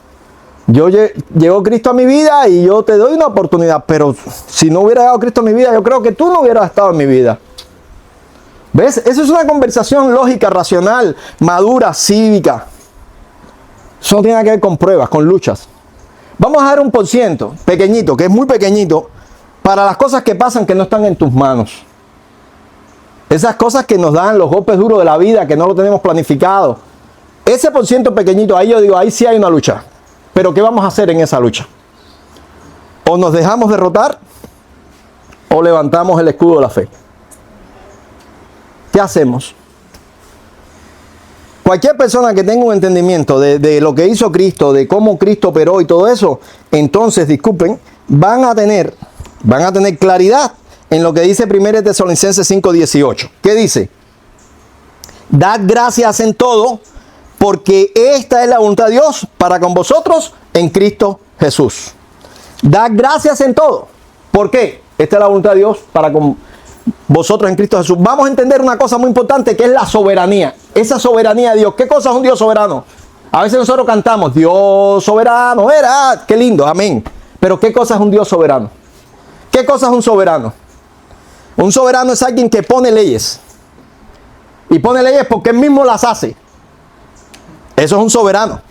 Llegó Cristo a mi vida y yo te doy una oportunidad, pero si no hubiera llegado Cristo a mi vida, yo creo que tú no hubieras estado en mi vida. ¿Ves? Eso es una conversación lógica, racional, madura, cívica. Eso no tiene nada que ver con pruebas, con luchas. Vamos a dar un % pequeñito, que es muy pequeñito, para las cosas que pasan que no están en tus manos. Esas cosas que nos dan los golpes duros de la vida, que no lo tenemos planificado. Ese % pequeñito, ahí yo digo, ahí sí hay una lucha. Pero ¿qué vamos a hacer en esa lucha? O nos dejamos derrotar, o levantamos el escudo de la fe. ¿Qué hacemos? Cualquier persona que tenga un entendimiento de lo que hizo Cristo, de cómo Cristo operó y todo eso, entonces, disculpen, van a tener claridad en lo que dice 1 Tesalonicenses 5:18. ¿Qué dice? Dad gracias en todo, porque esta es la voluntad de Dios para con vosotros en Cristo Jesús. Dad gracias en todo. ¿Por qué? Esta es la voluntad de Dios para con vosotros en Cristo Jesús. Vamos a entender una cosa muy importante, que es la soberanía. Esa soberanía de Dios. ¿Qué cosa es un Dios soberano? A veces nosotros cantamos, Dios soberano era. Qué lindo, amén. Pero ¿qué cosa es un Dios soberano? ¿Qué cosa es un soberano? Un soberano es alguien que pone leyes. Y pone leyes porque él mismo las hace. Eso es un soberano.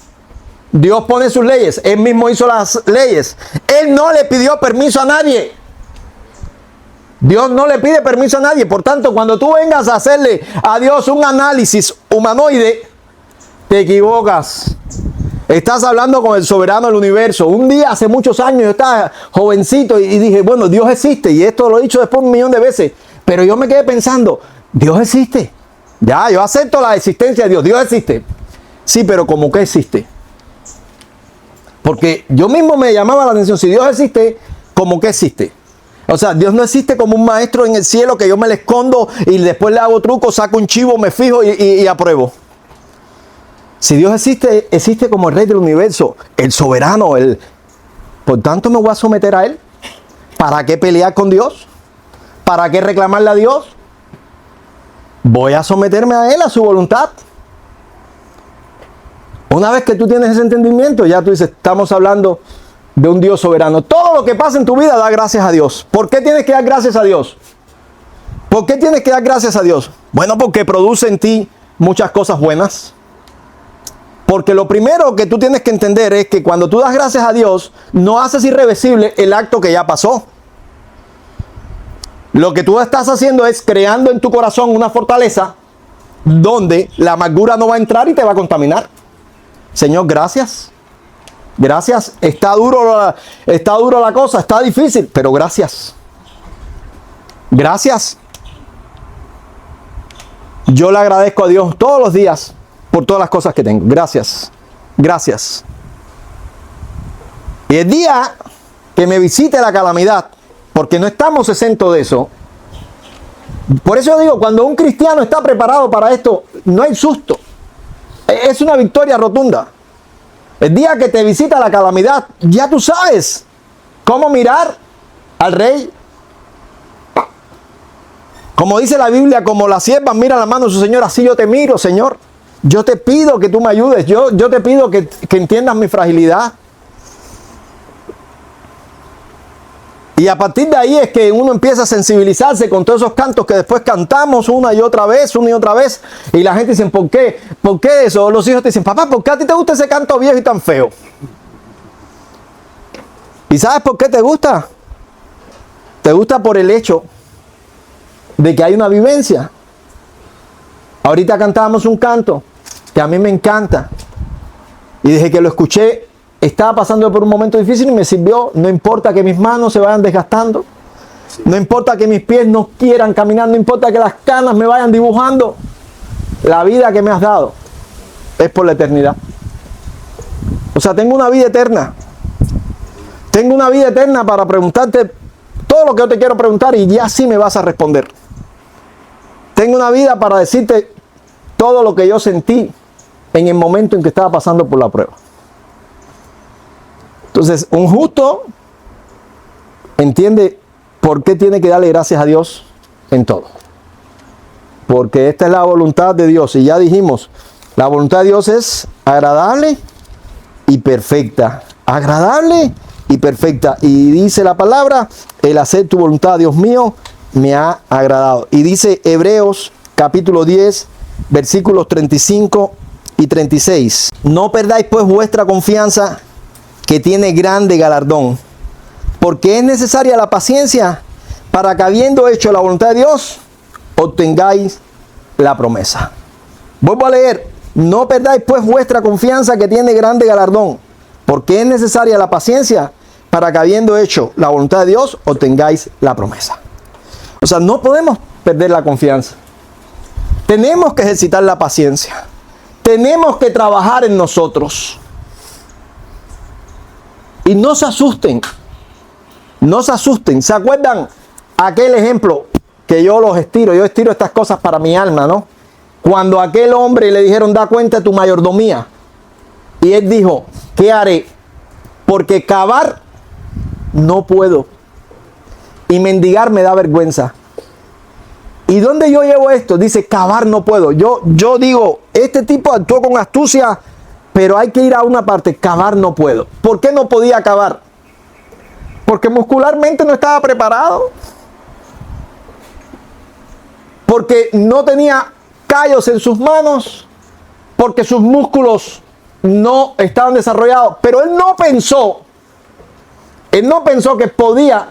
Dios pone sus leyes. Él mismo hizo las leyes. Él no le pidió permiso a nadie. Dios no le pide permiso a nadie. Por tanto, cuando tú vengas a hacerle a Dios un análisis humanoide, te equivocas. Estás hablando con el soberano del universo. Un día, hace muchos años, yo estaba jovencito y dije, bueno, Dios existe. Y esto lo he dicho después 1.000.000 de veces. Pero yo me quedé pensando, Dios existe. Ya, yo acepto la existencia de Dios. Dios existe. Sí, pero ¿cómo que existe? Porque yo mismo me llamaba la atención. Si Dios existe, ¿cómo que existe? O sea, Dios no existe como un maestro en el cielo que yo me le escondo y después le hago truco, saco un chivo, me fijo y apruebo. Si Dios existe, existe como el rey del universo, el soberano. Por tanto, me voy a someter a Él. ¿Para qué pelear con Dios? ¿Para qué reclamarle a Dios? Voy a someterme a Él, a su voluntad. Una vez que tú tienes ese entendimiento, ya tú dices, estamos hablando de un Dios soberano. Todo lo que pasa en tu vida, da gracias a Dios. ¿Por qué tienes que dar gracias a Dios? ¿Por qué tienes que dar gracias a Dios? Bueno, porque produce en ti muchas cosas buenas. Porque lo primero que tú tienes que entender es que cuando tú das gracias a Dios, no haces irreversible el acto que ya pasó. Lo que tú estás haciendo es creando en tu corazón una fortaleza donde la amargura no va a entrar y te va a contaminar. Señor, gracias. Gracias. Está duro la cosa, está difícil, pero gracias. Gracias. Yo le agradezco a Dios todos los días por todas las cosas que tengo. Gracias. Gracias. Y el día que me visite la calamidad, porque no estamos exentos de eso. Por eso digo, cuando un cristiano está preparado para esto, no hay susto. Es una victoria rotunda. El día que te visita la calamidad, ya tú sabes cómo mirar al rey. Como dice la Biblia, como la sierva mira la mano de su Señor, así yo te miro, Señor. Yo te pido que tú me ayudes. Yo te pido que entiendas mi fragilidad. Y a partir de ahí es que uno empieza a sensibilizarse con todos esos cantos que después cantamos una y otra vez. Y la gente dice, ¿por qué? ¿Por qué eso? Los hijos te dicen, papá, ¿por qué a ti te gusta ese canto viejo y tan feo? ¿Y sabes por qué te gusta? Te gusta por el hecho de que hay una vivencia. Ahorita cantábamos un canto que a mí me encanta. Y desde que lo escuché, estaba pasando por un momento difícil y me sirvió. No importa que mis manos se vayan desgastando. No importa que mis pies no quieran caminar. No importa que las canas me vayan dibujando. La vida que me has dado es por la eternidad. O sea, tengo una vida eterna. Tengo una vida eterna para preguntarte todo lo que yo te quiero preguntar y ya sí me vas a responder. Tengo una vida para decirte todo lo que yo sentí en el momento en que estaba pasando por la prueba. Entonces, un justo entiende por qué tiene que darle gracias a Dios en todo. Porque esta es la voluntad de Dios. Y ya dijimos, la voluntad de Dios es agradable y perfecta. Agradable y perfecta. Y dice la palabra, el hacer tu voluntad, Dios mío, me ha agradado. Y dice Hebreos capítulo 10, versículos 35 y 36. No perdáis pues vuestra confianza, que tiene grande galardón, porque es necesaria la paciencia para que, habiendo hecho la voluntad de Dios, obtengáis la promesa. Vuelvo a leer. No perdáis pues vuestra confianza, que tiene grande galardón, porque es necesaria la paciencia para que, habiendo hecho la voluntad de Dios, obtengáis la promesa. O sea, no podemos perder la confianza. Tenemos que ejercitar la paciencia. Tenemos que trabajar en nosotros. Y no se asusten. No se asusten. ¿Se acuerdan aquel ejemplo que yo los estiro? Yo estiro estas cosas para mi alma, ¿no? Cuando a aquel hombre le dijeron, da cuenta de tu mayordomía. Y él dijo, ¿qué haré? Porque cavar no puedo. Y mendigar me da vergüenza. ¿Y dónde yo llevo esto? Dice, cavar no puedo. Yo digo, este tipo actuó con astucia, pero hay que ir a una parte. Cavar no puedo. ¿Por qué no podía cavar? Porque muscularmente no estaba preparado. Porque no tenía callos en sus manos. Porque sus músculos no estaban desarrollados. Pero él no pensó que podía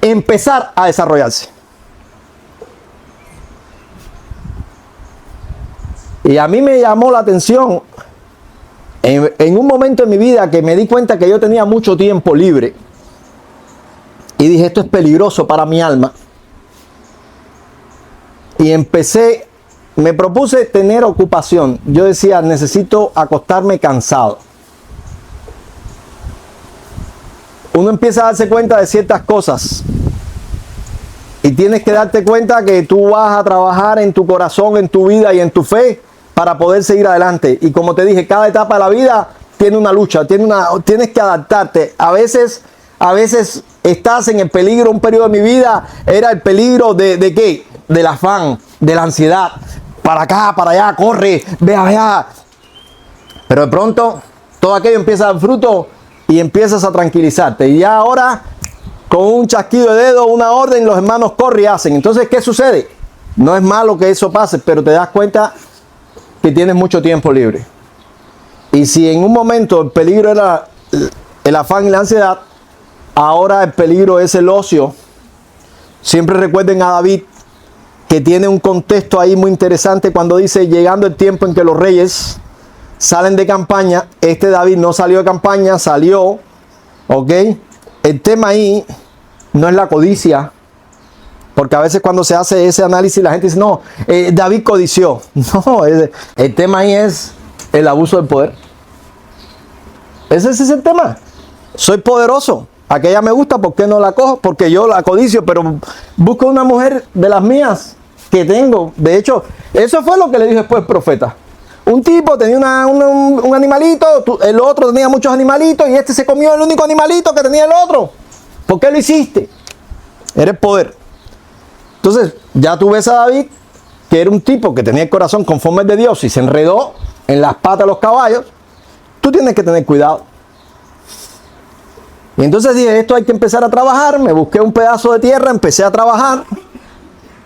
empezar a desarrollarse. Y a mí me llamó la atención en un momento en mi vida que me di cuenta que yo tenía mucho tiempo libre. Y dije, esto es peligroso para mi alma. Y me propuse tener ocupación. Yo decía, necesito acostarme cansado. Uno empieza a darse cuenta de ciertas cosas. Y tienes que darte cuenta que tú vas a trabajar en tu corazón, en tu vida y en tu fe para poder seguir adelante. Y como te dije, cada etapa de la vida tiene una lucha, tienes que adaptarte. A veces estás en el peligro. Un periodo de mi vida era el peligro ¿de qué? Del afán, de la ansiedad. Para acá, para allá, corre, ve allá. Pero de pronto todo aquello empieza a dar fruto y empiezas a tranquilizarte. Y ya ahora, con un chasquido de dedo, una orden, los hermanos corren y hacen. Entonces, ¿qué sucede? No es malo que eso pase, pero te das cuenta que tienes mucho tiempo libre. Y si en un momento el peligro era el afán y la ansiedad, ahora el peligro es el ocio. Siempre recuerden a David, que tiene un contexto ahí muy interesante cuando dice, llegando el tiempo en que los reyes salen de campaña. David no salió de campaña, salió, ¿ok? El tema ahí no es la codicia, porque a veces cuando se hace ese análisis la gente dice, no, David codició. No, el tema ahí es el abuso del poder. Ese es el tema. Soy poderoso. Aquella me gusta, ¿por qué no la cojo? Porque yo la codicio, pero busco una mujer de las mías que tengo. De hecho, eso fue lo que le dijo después el profeta. Un tipo tenía un animalito, el otro tenía muchos animalitos y este se comió el único animalito que tenía el otro. ¿Por qué lo hiciste? Eres poder. Entonces, ya tú ves a David, que era un tipo que tenía el corazón conforme al de Dios y se enredó en las patas de los caballos. Tú tienes que tener cuidado. Y entonces dije, esto hay que empezar a trabajar. Me busqué un pedazo de tierra, empecé a trabajar,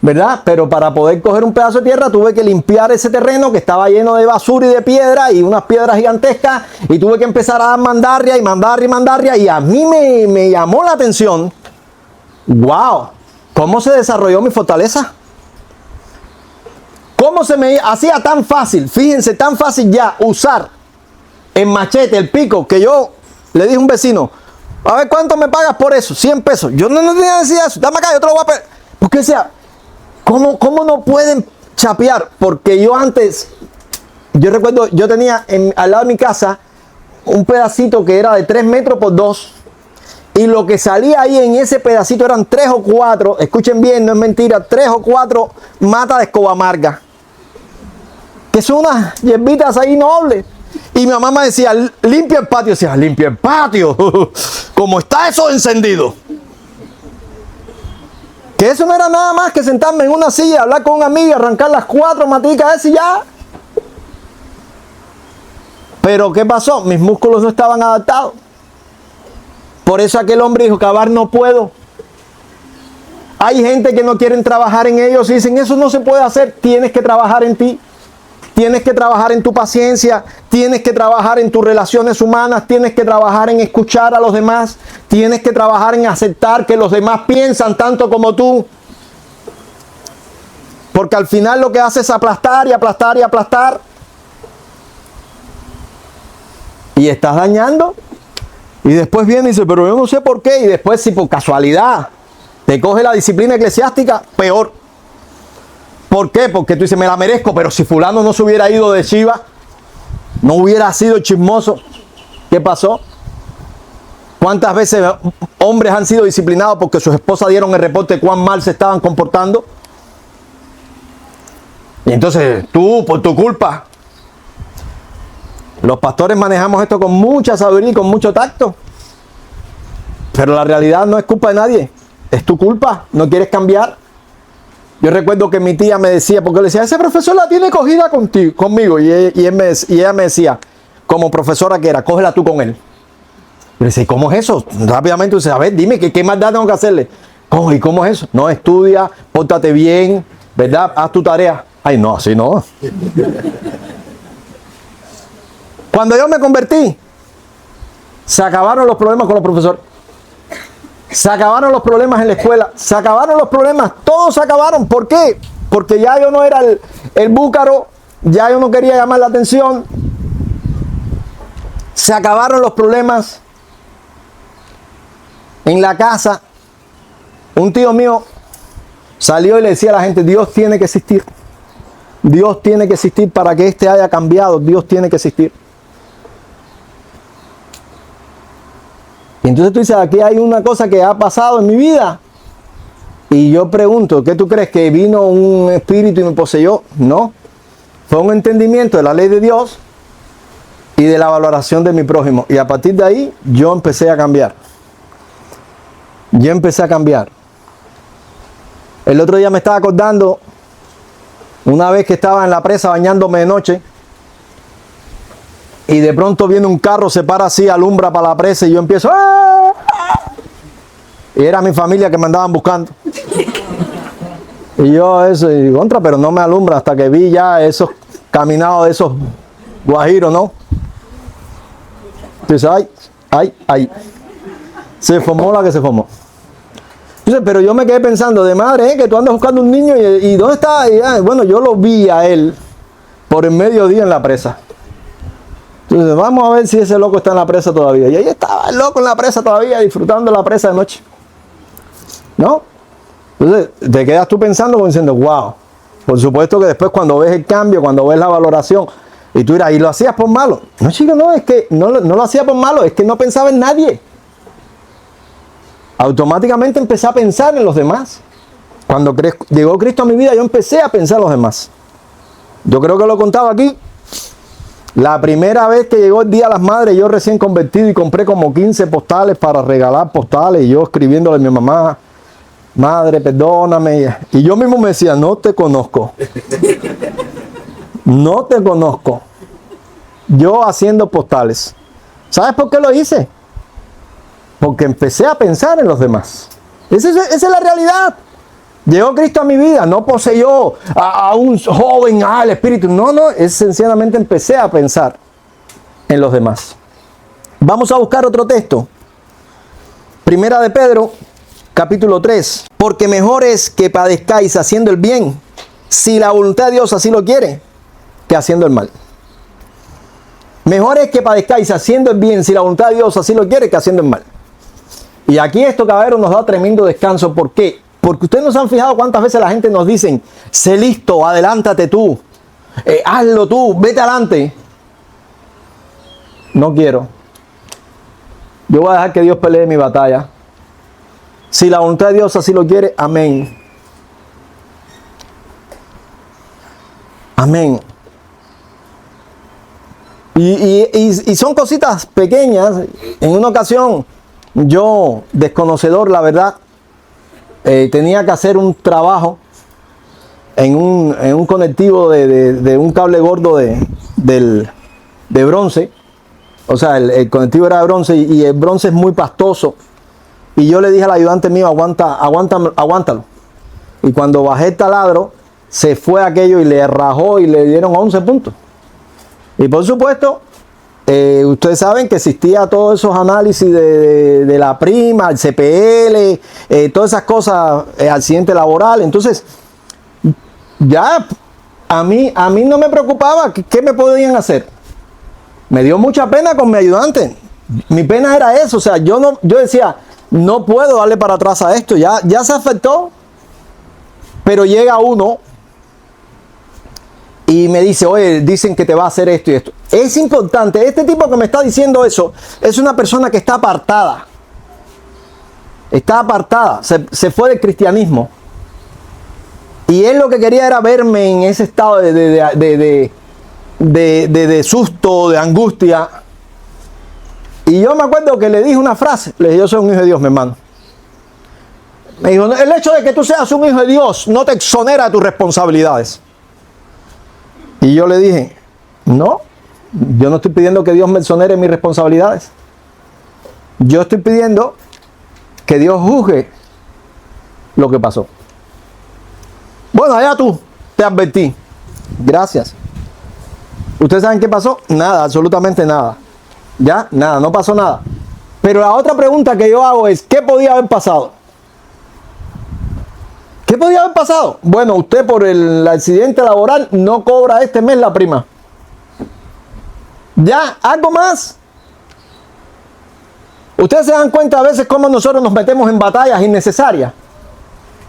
¿verdad? Pero para poder coger un pedazo de tierra tuve que limpiar ese terreno que estaba lleno de basura y de piedra y unas piedras gigantescas, y tuve que empezar a dar mandarria y mandarria, y a mí me llamó la atención, wow, cómo se desarrolló mi fortaleza. ¿Cómo se me hacía tan fácil? Fíjense, tan fácil ya usar el machete, el pico, que yo le dije a un vecino, a ver cuánto me pagas por eso, 100 pesos. Yo no tenía necesidad de eso, dame acá, yo te lo voy a pedir. Porque decía, ¿cómo no pueden chapear? Porque yo antes, yo recuerdo, yo tenía al lado de mi casa un pedacito que era de 3 metros por 2. Y lo que salía ahí en ese pedacito eran 3 o 4, escuchen bien, no es mentira, 3 o 4 matas de escoba amarga. Que son unas hierbitas ahí nobles. Y mi mamá me decía, limpia el patio. Decía, limpia el patio. ¿Cómo está eso encendido? Que eso no era nada más que sentarme en una silla, hablar con un amigo y arrancar las 4 maticas esas y ya. Pero ¿qué pasó? Mis músculos no estaban adaptados. Por eso aquel hombre dijo, cavar no puedo. Hay gente que no quieren trabajar en ellos y dicen, eso no se puede hacer. Tienes que trabajar en ti. Tienes que trabajar en tu paciencia. Tienes que trabajar en tus relaciones humanas. Tienes que trabajar en escuchar a los demás. Tienes que trabajar en aceptar que los demás piensan tanto como tú. Porque al final lo que hace es aplastar y aplastar y aplastar. Y estás dañando. Y después viene y dice, pero yo no sé por qué. Y después, si por casualidad te coge la disciplina eclesiástica, peor. ¿Por qué? Porque tú dices, me la merezco, pero si fulano no se hubiera ido de chiva, no hubiera sido chismoso, ¿qué pasó? ¿Cuántas veces hombres han sido disciplinados porque sus esposas dieron el reporte de cuán mal se estaban comportando? Y entonces tú, por tu culpa. Los pastores manejamos esto con mucha sabiduría y con mucho tacto. Pero la realidad no es culpa de nadie. Es tu culpa. No quieres cambiar. Yo recuerdo que mi tía me decía, porque le decía, ese profesor la tiene cogida conmigo. Y ella me decía, como profesora que era, cógela tú con él. Y le decía, ¿cómo es eso? Rápidamente dice, a ver, dime, ¿qué maldad tengo que hacerle? ¿Y cómo es eso? No, estudia, pórtate bien, ¿verdad? Haz tu tarea. Ay, no, así no. Cuando yo me convertí, se acabaron los problemas con los profesores. Se acabaron los problemas en la escuela. Se acabaron los problemas. Todos se acabaron. ¿Por qué? Porque ya yo no era el búcaro. Ya yo no quería llamar la atención. Se acabaron los problemas en la casa. Un tío mío salió y le decía a la gente, Dios tiene que existir. Dios tiene que existir para que este haya cambiado. Dios tiene que existir. Y entonces tú dices, aquí hay una cosa que ha pasado en mi vida. Y yo pregunto, ¿qué tú crees? ¿Que vino un espíritu y me poseyó? No. Fue un entendimiento de la ley de Dios y de la valoración de mi prójimo. Y a partir de ahí, yo empecé a cambiar. Yo empecé a cambiar. El otro día me estaba acordando, una vez que estaba en la presa bañándome de noche, y de pronto viene un carro, se para así, alumbra para la presa y yo empiezo ¡ah! Y era mi familia que me andaban buscando. Y yo eso, y contra, pero no me alumbra hasta que vi ya esos caminados de esos guajiros, ¿no? Entonces, ay. Se formó la que se formó. Entonces, pero yo me quedé pensando, de madre, que tú andas buscando un niño y ¿dónde está? Y, bueno, yo lo vi a él por el mediodía en la presa. Entonces, vamos a ver si ese loco está en la presa todavía. Y ahí estaba el loco en la presa todavía, disfrutando de la presa de noche. ¿No? Entonces, te quedas tú pensando, como diciendo, wow. Por supuesto que después cuando ves el cambio, cuando ves la valoración, y tú dirás, ¿y lo hacías por malo? No, chico, no, es que no lo hacía por malo, es que no pensaba en nadie. Automáticamente empecé a pensar en los demás. Cuando llegó Cristo a mi vida, yo empecé a pensar en los demás. Yo creo que lo he contado aquí. La primera vez que llegó el Día de las Madres, yo recién convertido y compré como 15 postales para regalar postales. Y yo escribiéndole a mi mamá, madre, perdóname. Y yo mismo me decía, no te conozco. No te conozco. Yo haciendo postales. ¿Sabes por qué lo hice? Porque empecé a pensar en los demás. Esa es la realidad. Llegó Cristo a mi vida, no poseyó a un joven, el espíritu. No, es sencillamente empecé a pensar en los demás. Vamos a buscar otro texto. Primera de Pedro, capítulo 3. Porque mejor es que padezcáis haciendo el bien, si la voluntad de Dios así lo quiere, que haciendo el mal. Mejor es que padezcáis haciendo el bien, si la voluntad de Dios así lo quiere, que haciendo el mal. Y aquí esto, caballero, nos da tremendo descanso. ¿Por qué? Porque ustedes no se han fijado cuántas veces la gente nos dice, sé listo, adelántate tú, hazlo tú, vete adelante. No quiero. Yo voy a dejar que Dios pelee mi batalla. Si la voluntad de Dios así lo quiere, amén. Amén. Y son cositas pequeñas. En una ocasión, yo, desconocedor, la verdad, tenía que hacer un trabajo en un conectivo de un cable gordo de bronce. O sea, el conectivo era de bronce y el bronce es muy pastoso. Y yo le dije al ayudante mío, aguántalo. Y cuando bajé el taladro, se fue aquello y le rajó y le dieron 11 puntos. Y por supuesto, ustedes saben que existía todos esos análisis de la prima, el CPL, todas esas cosas, accidente laboral. Entonces, ya a mí no me preocupaba qué me podían hacer. Me dio mucha pena con mi ayudante. Mi pena era eso. O sea, yo decía, no puedo darle para atrás a esto. Ya se afectó. Pero llega uno y me dice, oye, dicen que te va a hacer esto y esto. Es importante. Este tipo que me está diciendo eso es una persona que está apartada. Está apartada. Se fue del cristianismo. Y él lo que quería era verme en ese estado de susto, de angustia. Y yo me acuerdo que le dije una frase. Le dije, yo soy un hijo de Dios, mi hermano. Me dijo, el hecho de que tú seas un hijo de Dios no te exonera de tus responsabilidades. Y yo le dije, no, yo no estoy pidiendo que Dios me exonere mis responsabilidades. Yo estoy pidiendo que Dios juzgue lo que pasó. Bueno, allá tú, te advertí. Gracias. ¿Ustedes saben qué pasó? Nada, absolutamente nada. Ya, nada, no pasó nada. Pero la otra pregunta que yo hago es, ¿qué podía haber pasado? ¿Qué podía haber pasado? Bueno, usted por el accidente laboral no cobra este mes la prima. ¿Ya? ¿Algo más? Ustedes se dan cuenta a veces cómo nosotros nos metemos en batallas innecesarias.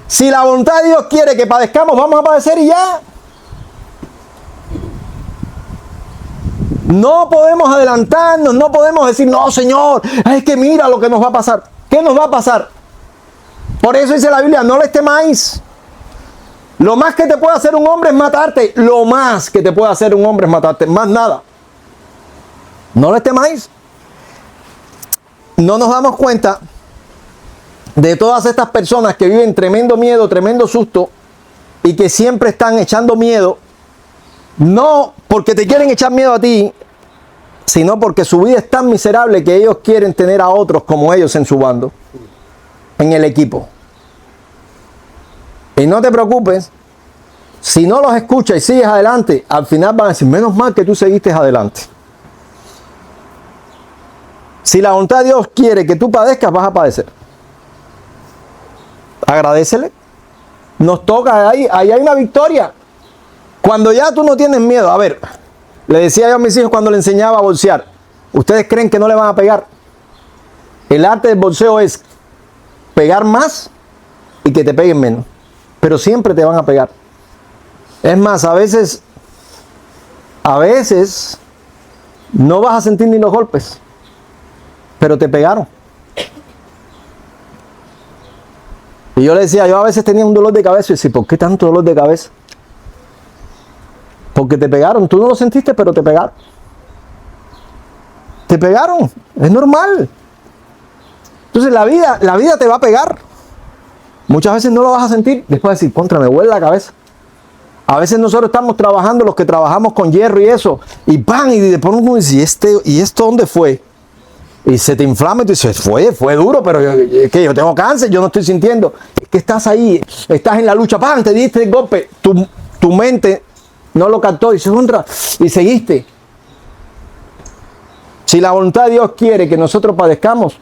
Si la voluntad de Dios quiere que padezcamos, vamos a padecer y ya. No podemos adelantarnos, no podemos decir, no, Señor, es que mira lo que nos va a pasar. ¿Qué nos va a pasar? Por eso dice la Biblia, no les temáis. Lo más que te puede hacer un hombre es matarte. Lo más que te puede hacer un hombre es matarte. Más nada. No les temáis. No nos damos cuenta de todas estas personas que viven tremendo miedo, tremendo susto y que siempre están echando miedo. No porque te quieren echar miedo a ti, sino porque su vida es tan miserable que ellos quieren tener a otros como ellos en su bando, en el equipo. Y no te preocupes, si no los escuchas y sigues adelante, al final van a decir, menos mal que tú seguiste adelante. Si la voluntad de Dios quiere que tú padezcas, vas a padecer. Agradécele. Nos toca, ahí hay una victoria. Cuando ya tú no tienes miedo, a ver, le decía yo a mis hijos cuando le enseñaba a bolsear, ¿ustedes creen que no le van a pegar? El arte del bolseo es pegar más y que te peguen menos, pero siempre te van a pegar. Es más, a veces no vas a sentir ni los golpes, pero te pegaron. Y yo le decía, yo a veces tenía un dolor de cabeza y decía, ¿por qué tanto dolor de cabeza? Porque te pegaron, tú no lo sentiste, pero te pegaron. Te pegaron, es normal. Entonces la vida te va a pegar. Muchas veces no lo vas a sentir, después de decir, contra, me duele la cabeza. A veces nosotros estamos trabajando, los que trabajamos con hierro y eso, y ¡pam! Y de pronto uno dice, ¿y esto dónde fue? Y se te inflama y tú dices, fue duro, pero yo tengo cáncer, yo no estoy sintiendo. Es que estás ahí, estás en la lucha, ¡pam! Te diste el golpe, tu mente no lo captó y dices, contra, y seguiste. Si la voluntad de Dios quiere que nosotros padezcamos,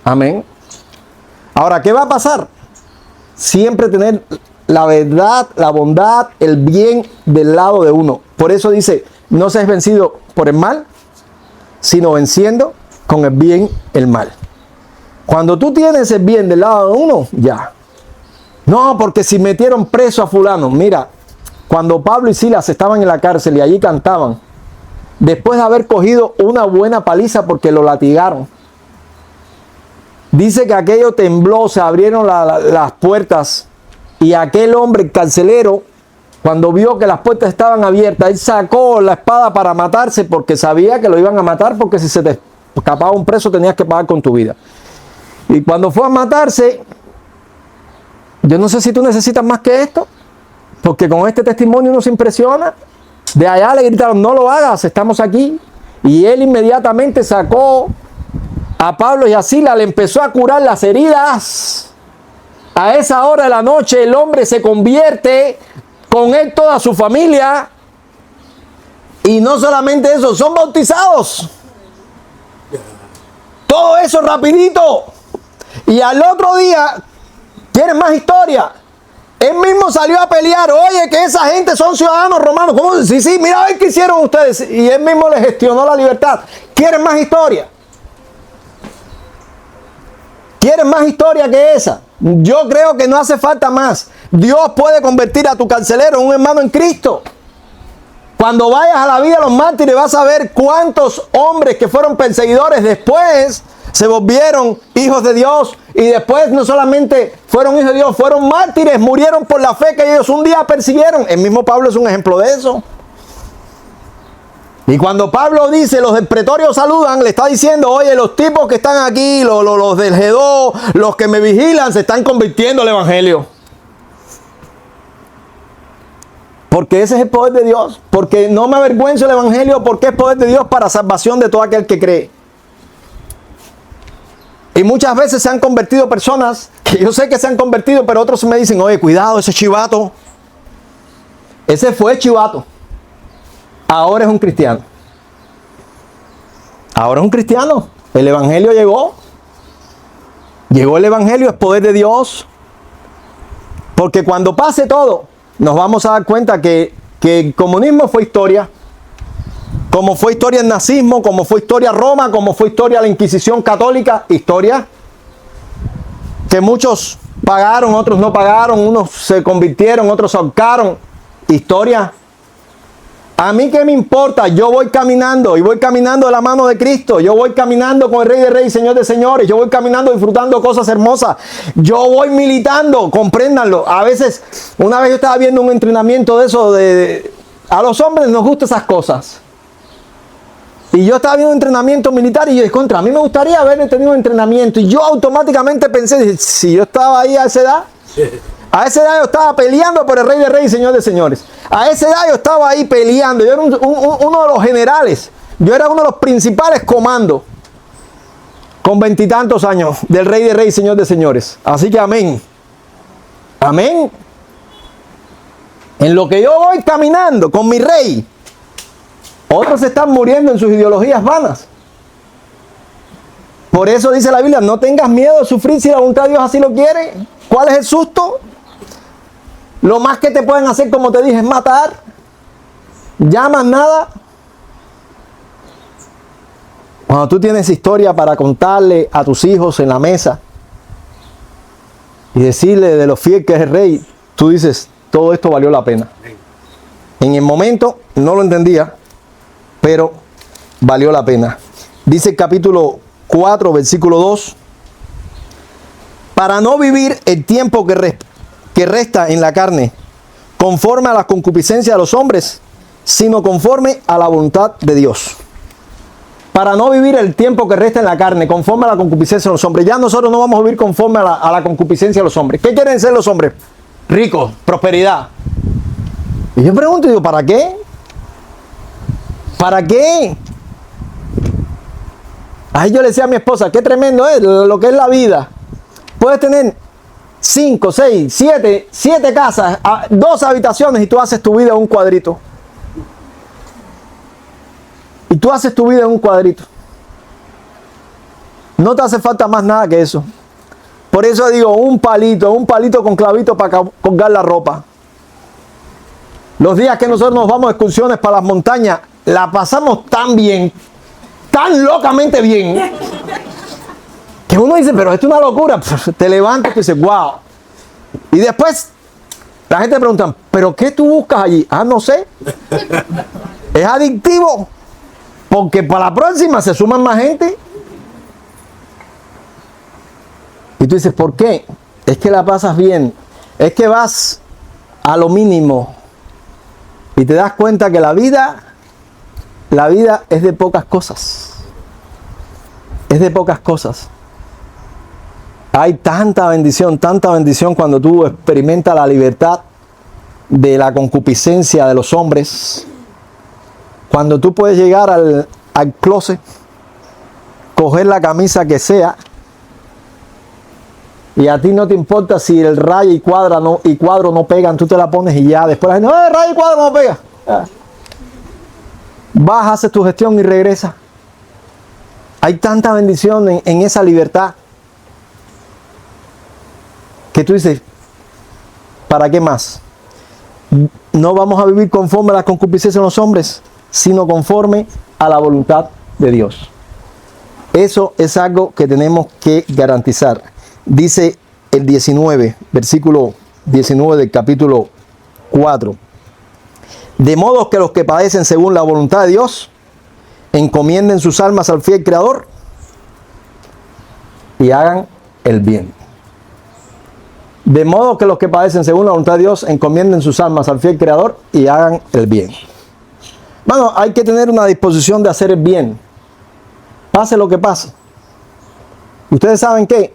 amén. Ahora, ¿qué va a pasar? Siempre tener la verdad, la bondad, el bien del lado de uno. Por eso dice, no seas vencido por el mal, sino venciendo con el bien el mal. Cuando tú tienes el bien del lado de uno, ya. No, porque si metieron preso a fulano. Mira, cuando Pablo y Silas estaban en la cárcel y allí cantaban, después de haber cogido una buena paliza porque lo latigaron, dice que aquello tembló, se abrieron las puertas y aquel hombre, el carcelero, cuando vio que las puertas estaban abiertas, él sacó la espada para matarse porque sabía que lo iban a matar, porque si se te escapaba un preso tenías que pagar con tu vida. Y cuando fue a matarse, yo no sé si tú necesitas más que esto, porque con este testimonio uno se impresiona. De allá le gritaron, no lo hagas, estamos aquí. Y él inmediatamente sacó a Pablo y a Silas, le empezó a curar las heridas. A esa hora de la noche el hombre se convierte, con él toda su familia. Y no solamente eso, son bautizados. Todo eso rapidito. Y al otro día, ¿quieren más historia? Él mismo salió a pelear. Oye, que esa gente son ciudadanos romanos. ¿Cómo? Sí, sí, mira a ver qué hicieron ustedes. Y él mismo les gestionó la libertad. ¿Quieren más historia? ¿Quieren más historia que esa? Yo creo que no hace falta más. Dios puede convertir a tu carcelero en un hermano en Cristo. Cuando vayas a la vida de los mártires vas a ver cuántos hombres que fueron perseguidores después se volvieron hijos de Dios, y después no solamente fueron hijos de Dios, fueron mártires, murieron por la fe que ellos un día persiguieron. El mismo Pablo es un ejemplo de eso. Y cuando Pablo dice, los del pretorio saludan, le está diciendo, oye, los tipos que están aquí, los del G2, los que me vigilan, se están convirtiendo al evangelio. Porque ese es el poder de Dios. Porque no me avergüenzo del evangelio, porque es poder de Dios para salvación de todo aquel que cree. Y muchas veces se han convertido personas, que yo sé que se han convertido, pero otros me dicen, oye, cuidado, ese chivato. Ese fue chivato. Ahora es un cristiano. Ahora es un cristiano. El evangelio llegó. Llegó el evangelio, es poder de Dios. Porque cuando pase todo, nos vamos a dar cuenta que el comunismo fue historia. Como fue historia el nazismo, como fue historia Roma, como fue historia la Inquisición católica, historia que muchos pagaron, otros no pagaron, unos se convirtieron, otros se ahorcaron, historia. A mí qué me importa, yo voy caminando y voy caminando de la mano de Cristo, yo voy caminando con el Rey de Reyes, Señor de Señores, yo voy caminando disfrutando cosas hermosas, yo voy militando, compréndanlo. A veces, una vez yo estaba viendo un entrenamiento de eso, a los hombres nos gustan esas cosas. Y yo estaba viendo un entrenamiento militar y yo dije, a mí me gustaría haber tenido un entrenamiento. Y yo automáticamente pensé, dije, si yo estaba ahí a esa edad yo estaba peleando por el Rey de Reyes y Señor de Señores. A esa edad yo estaba ahí peleando. Yo era uno de los generales. Yo era uno de los principales comandos. Con 20 y tantos años del Rey de Reyes y Señor de Señores. Así que amén. Amén. En lo que yo voy caminando con mi Rey, otros están muriendo en sus ideologías vanas. Por eso dice la Biblia, no tengas miedo de sufrir si la voluntad de Dios así lo quiere. ¿Cuál es el susto? Lo más que te pueden hacer, como te dije, es matar. Ya más nada. Cuando tú tienes historia para contarle a tus hijos en la mesa y decirle de lo fiel que es el Rey, tú dices, todo esto valió la pena. En el momento no lo entendía, pero valió la pena. Dice el capítulo 4, versículo 2. Para no vivir el tiempo que resta en la carne, conforme a las concupiscencias de los hombres, sino conforme a la voluntad de Dios. Para no vivir el tiempo que resta en la carne, conforme a la concupiscencia de los hombres. Ya nosotros no vamos a vivir conforme a la concupiscencia de los hombres. ¿Qué quieren ser los hombres? Ricos, prosperidad. Y yo pregunto, digo, ¿para qué? ¿Para qué? Ahí yo le decía a mi esposa, qué tremendo es lo que es la vida. Puedes tener 5, 6, 7 casas, 2 habitaciones y tú haces tu vida en un cuadrito. Y tú haces tu vida en un cuadrito. No te hace falta más nada que eso. Por eso digo, un palito con clavito para colgar la ropa. Los días que nosotros nos vamos de excursiones para las montañas, la pasamos tan bien, tan locamente bien, que uno dice, pero esto es una locura. Te levantas y dices, wow. Y después la gente pregunta, ¿pero qué tú buscas allí? Ah, no sé. Es adictivo. Porque para la próxima se suman más gente. Y tú dices, ¿por qué? Es que la pasas bien. Es que vas a lo mínimo. Y te das cuenta que la vida es de pocas cosas. Es de pocas cosas. Hay tanta bendición cuando tú experimentas la libertad de la concupiscencia de los hombres. Cuando tú puedes llegar al closet, coger la camisa que sea, y a ti no te importa si el rayo y cuadro no pegan, tú te la pones y ya. Después la gente, ¡ay, rayo y cuadro no pega! Vas, haces tu gestión y regresas. Hay tanta bendición en esa libertad que tú dices, ¿para qué más? No vamos a vivir conforme a las concupiscencias de los hombres, sino conforme a la voluntad de Dios. Eso es algo que tenemos que garantizar. Dice el 19, versículo 19 del capítulo 4. De modo que los que padecen según la voluntad de Dios, encomienden sus almas al fiel Creador y hagan el bien. De modo que los que padecen según la voluntad de Dios, encomienden sus almas al fiel Creador y hagan el bien. Bueno, hay que tener una disposición de hacer el bien, pase lo que pase. Ustedes saben que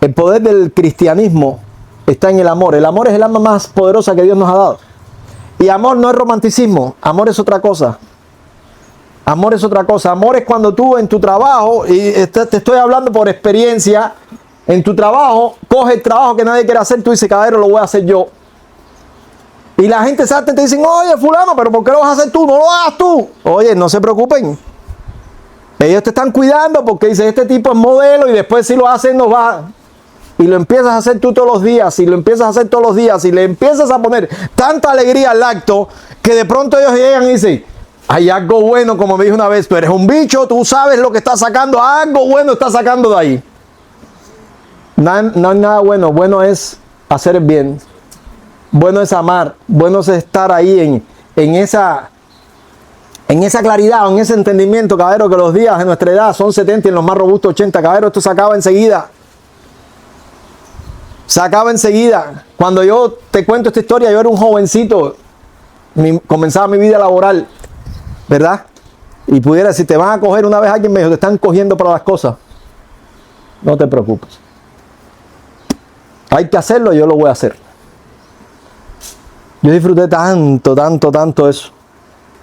el poder del cristianismo está en el amor. El amor es el arma más poderosa que Dios nos ha dado. Y amor no es romanticismo, amor es otra cosa. Amor es otra cosa. Amor es cuando tú en tu trabajo, y te estoy hablando por experiencia, en tu trabajo, coges el trabajo que nadie quiere hacer, tú dices, caballero, lo voy a hacer yo. Y la gente salta y te dicen, oye, fulano, pero ¿por qué lo vas a hacer tú? No lo hagas tú. Oye, no se preocupen. Ellos te están cuidando porque dicen, este tipo es modelo y después si lo hacen nos va. Y lo empiezas a hacer tú todos los días, y lo empiezas a hacer todos los días, y le empiezas a poner tanta alegría al acto, que de pronto ellos llegan y dicen, hay algo bueno, como me dijo una vez, tú eres un bicho, tú sabes lo que estás sacando, algo bueno estás sacando de ahí. No hay nada bueno, bueno es hacer el bien, bueno es amar, bueno es estar ahí en esa claridad, en ese entendimiento, caballero, que los días de nuestra edad son 70 y en los más robustos 80, caballero, esto se acaba enseguida. Se acaba enseguida. Cuando yo te cuento esta historia, yo era un jovencito, comenzaba mi vida laboral, ¿verdad? Y pudiera, si te van a coger una vez, alguien me dijo, te están cogiendo para las cosas, no te preocupes. Hay que hacerlo, yo lo voy a hacer. Yo disfruté tanto eso.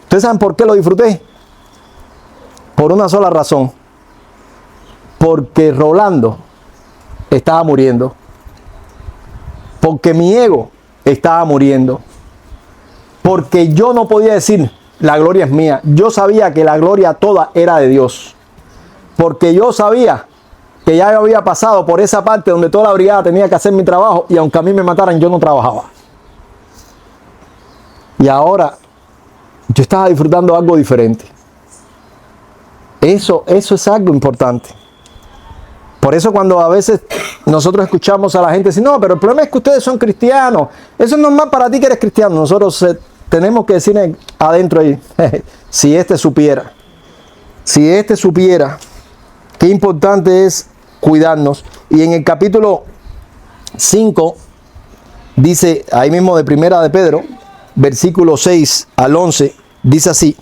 ¿Ustedes saben por qué lo disfruté? Por una sola razón. Porque Rolando estaba muriendo. Porque mi ego estaba muriendo. Porque yo no podía decir, la gloria es mía. Yo sabía que la gloria toda era de Dios. Porque yo sabía que ya había pasado por esa parte donde toda la brigada tenía que hacer mi trabajo, y aunque a mí me mataran, yo no trabajaba. Y ahora yo estaba disfrutando algo diferente. Eso es algo importante. Por eso cuando a veces nosotros escuchamos a la gente decir, no, pero el problema es que ustedes son cristianos. Eso es normal para ti que eres cristiano. Nosotros tenemos que decir adentro ahí, si este supiera qué importante es cuidarnos. Y en el capítulo 5 dice, ahí mismo de Primera de Pedro, versículo 6 al 11, dice así: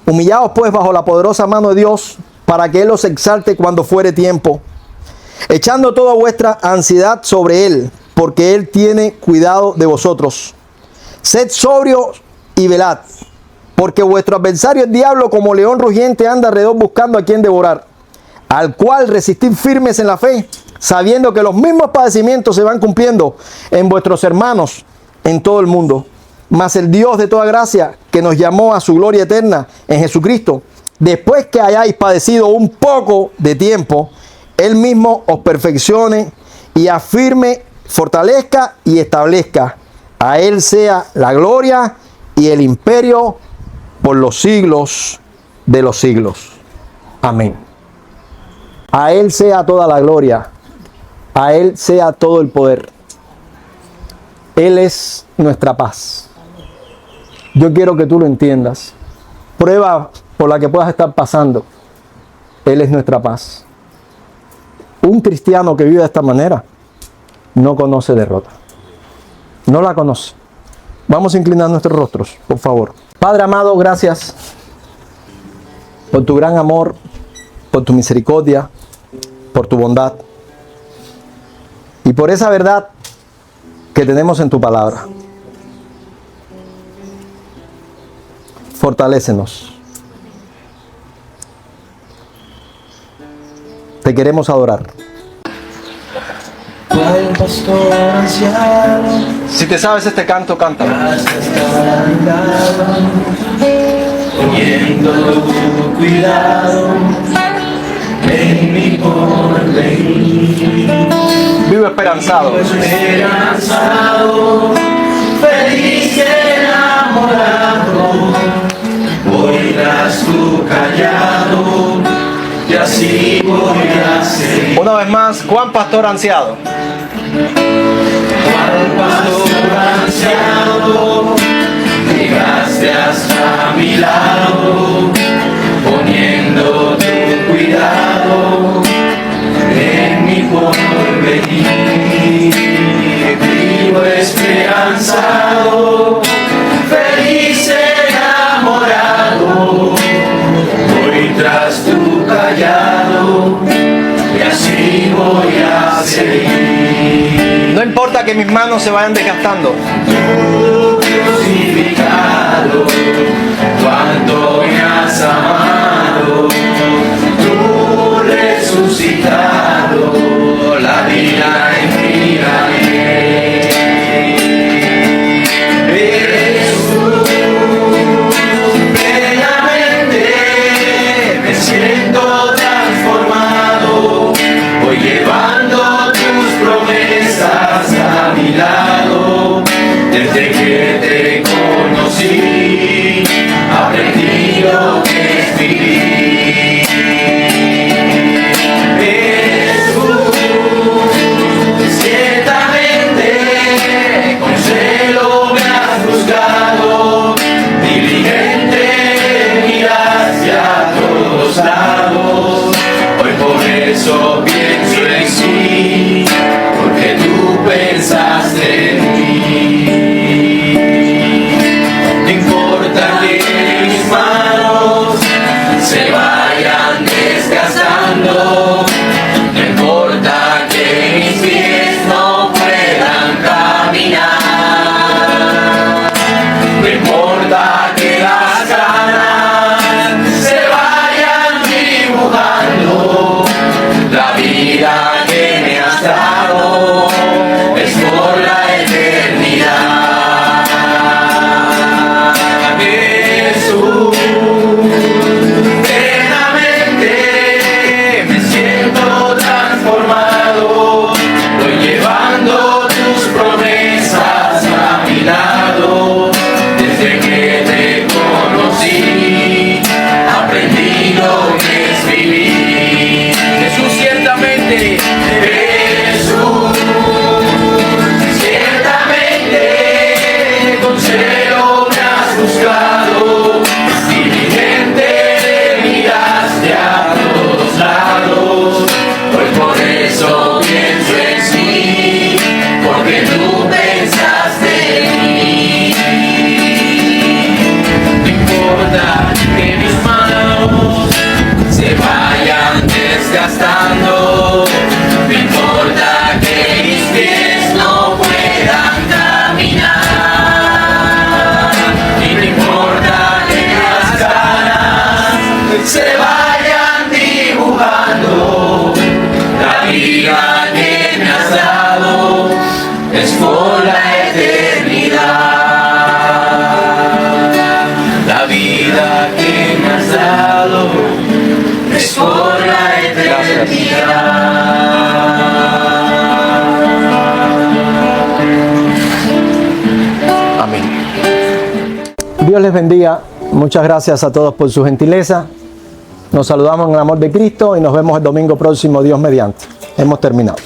humillaos pues bajo la poderosa mano de Dios, para que Él os exalte cuando fuere tiempo, echando toda vuestra ansiedad sobre Él, porque Él tiene cuidado de vosotros. Sed sobrios y velad, porque vuestro adversario el diablo, como león rugiente, anda alrededor buscando a quien devorar, al cual resistid firmes en la fe, sabiendo que los mismos padecimientos se van cumpliendo en vuestros hermanos en todo el mundo. Mas el Dios de toda gracia, que nos llamó a su gloria eterna en Jesucristo, después que hayáis padecido un poco de tiempo, Él mismo os perfeccione y afirme, fortalezca y establezca. A Él sea la gloria y el imperio por los siglos de los siglos. Amén. A Él sea toda la gloria. A Él sea todo el poder. Él es nuestra paz. Yo quiero que tú lo entiendas. Prueba por la que puedas estar pasando. Él es nuestra paz. Un cristiano que vive de esta manera no conoce derrota. No la conoce. Vamos a inclinar nuestros rostros, por favor. Padre amado, gracias por tu gran amor, por tu misericordia, por tu bondad y por esa verdad que tenemos en tu palabra. Fortalécenos. Te queremos adorar. Cual pastor anciano, Si te sabes este canto, cántalo. hasta estar a mi lado, poniendo tu cuidado en mi porvenir. Vivo esperanzado. Esperanzado, feliz y enamorado, voy tras tu callado y así voy a seguir. Una vez más, Juan Pastor Anciano. Cual pastor anciano, llegaste hasta mi lado, poniendo tu cuidado en mi porvenir. Vivo esperanzado, feliz enamorado, voy tras tu callado y así voy a seguir. No importa que mis manos se vayan desgastando. Tú crucificado, cuánto me has amado, tú resucitado, la vida en ti daré. Eres tú, plenamente me siento transformado, voy llevando tus promesas a mi lado. Desde que te conocí, aprendí lo que es vivir. Eres tú, ciertamente, con celo me has buscado, diligente miraste a todos lados. Hoy por eso pienso en sí, porque tú pensaste en mí. No importa que mis manos se vayan desgastando, no importa que mis pies no puedan caminar, no importa que las canas se vayan dibujando, la vida que me has dado es por la eternidad. Jesús, plenamente me siento transformado, voy llevando tus promesas a mi lado. Desde que te conocí, aprendí lo que es vivir. Jesús, ciertamente, Jesús, ciertamente, con celo me has buscado, diligente miraste a todos lados. Hoy por eso pienso en sí, porque tú pensaste en mí. No importa que mis manos se vayan desgastando, no importa que mis pies no puedan caminar, y no importa que las canas se vayan dibujando, la vida que me has dado es por la eternidad. La vida que me has dado es por la eternidad. Dios les bendiga. Muchas gracias a todos por su gentileza. Nos saludamos en el amor de Cristo y nos vemos el domingo próximo, Dios mediante. Hemos terminado.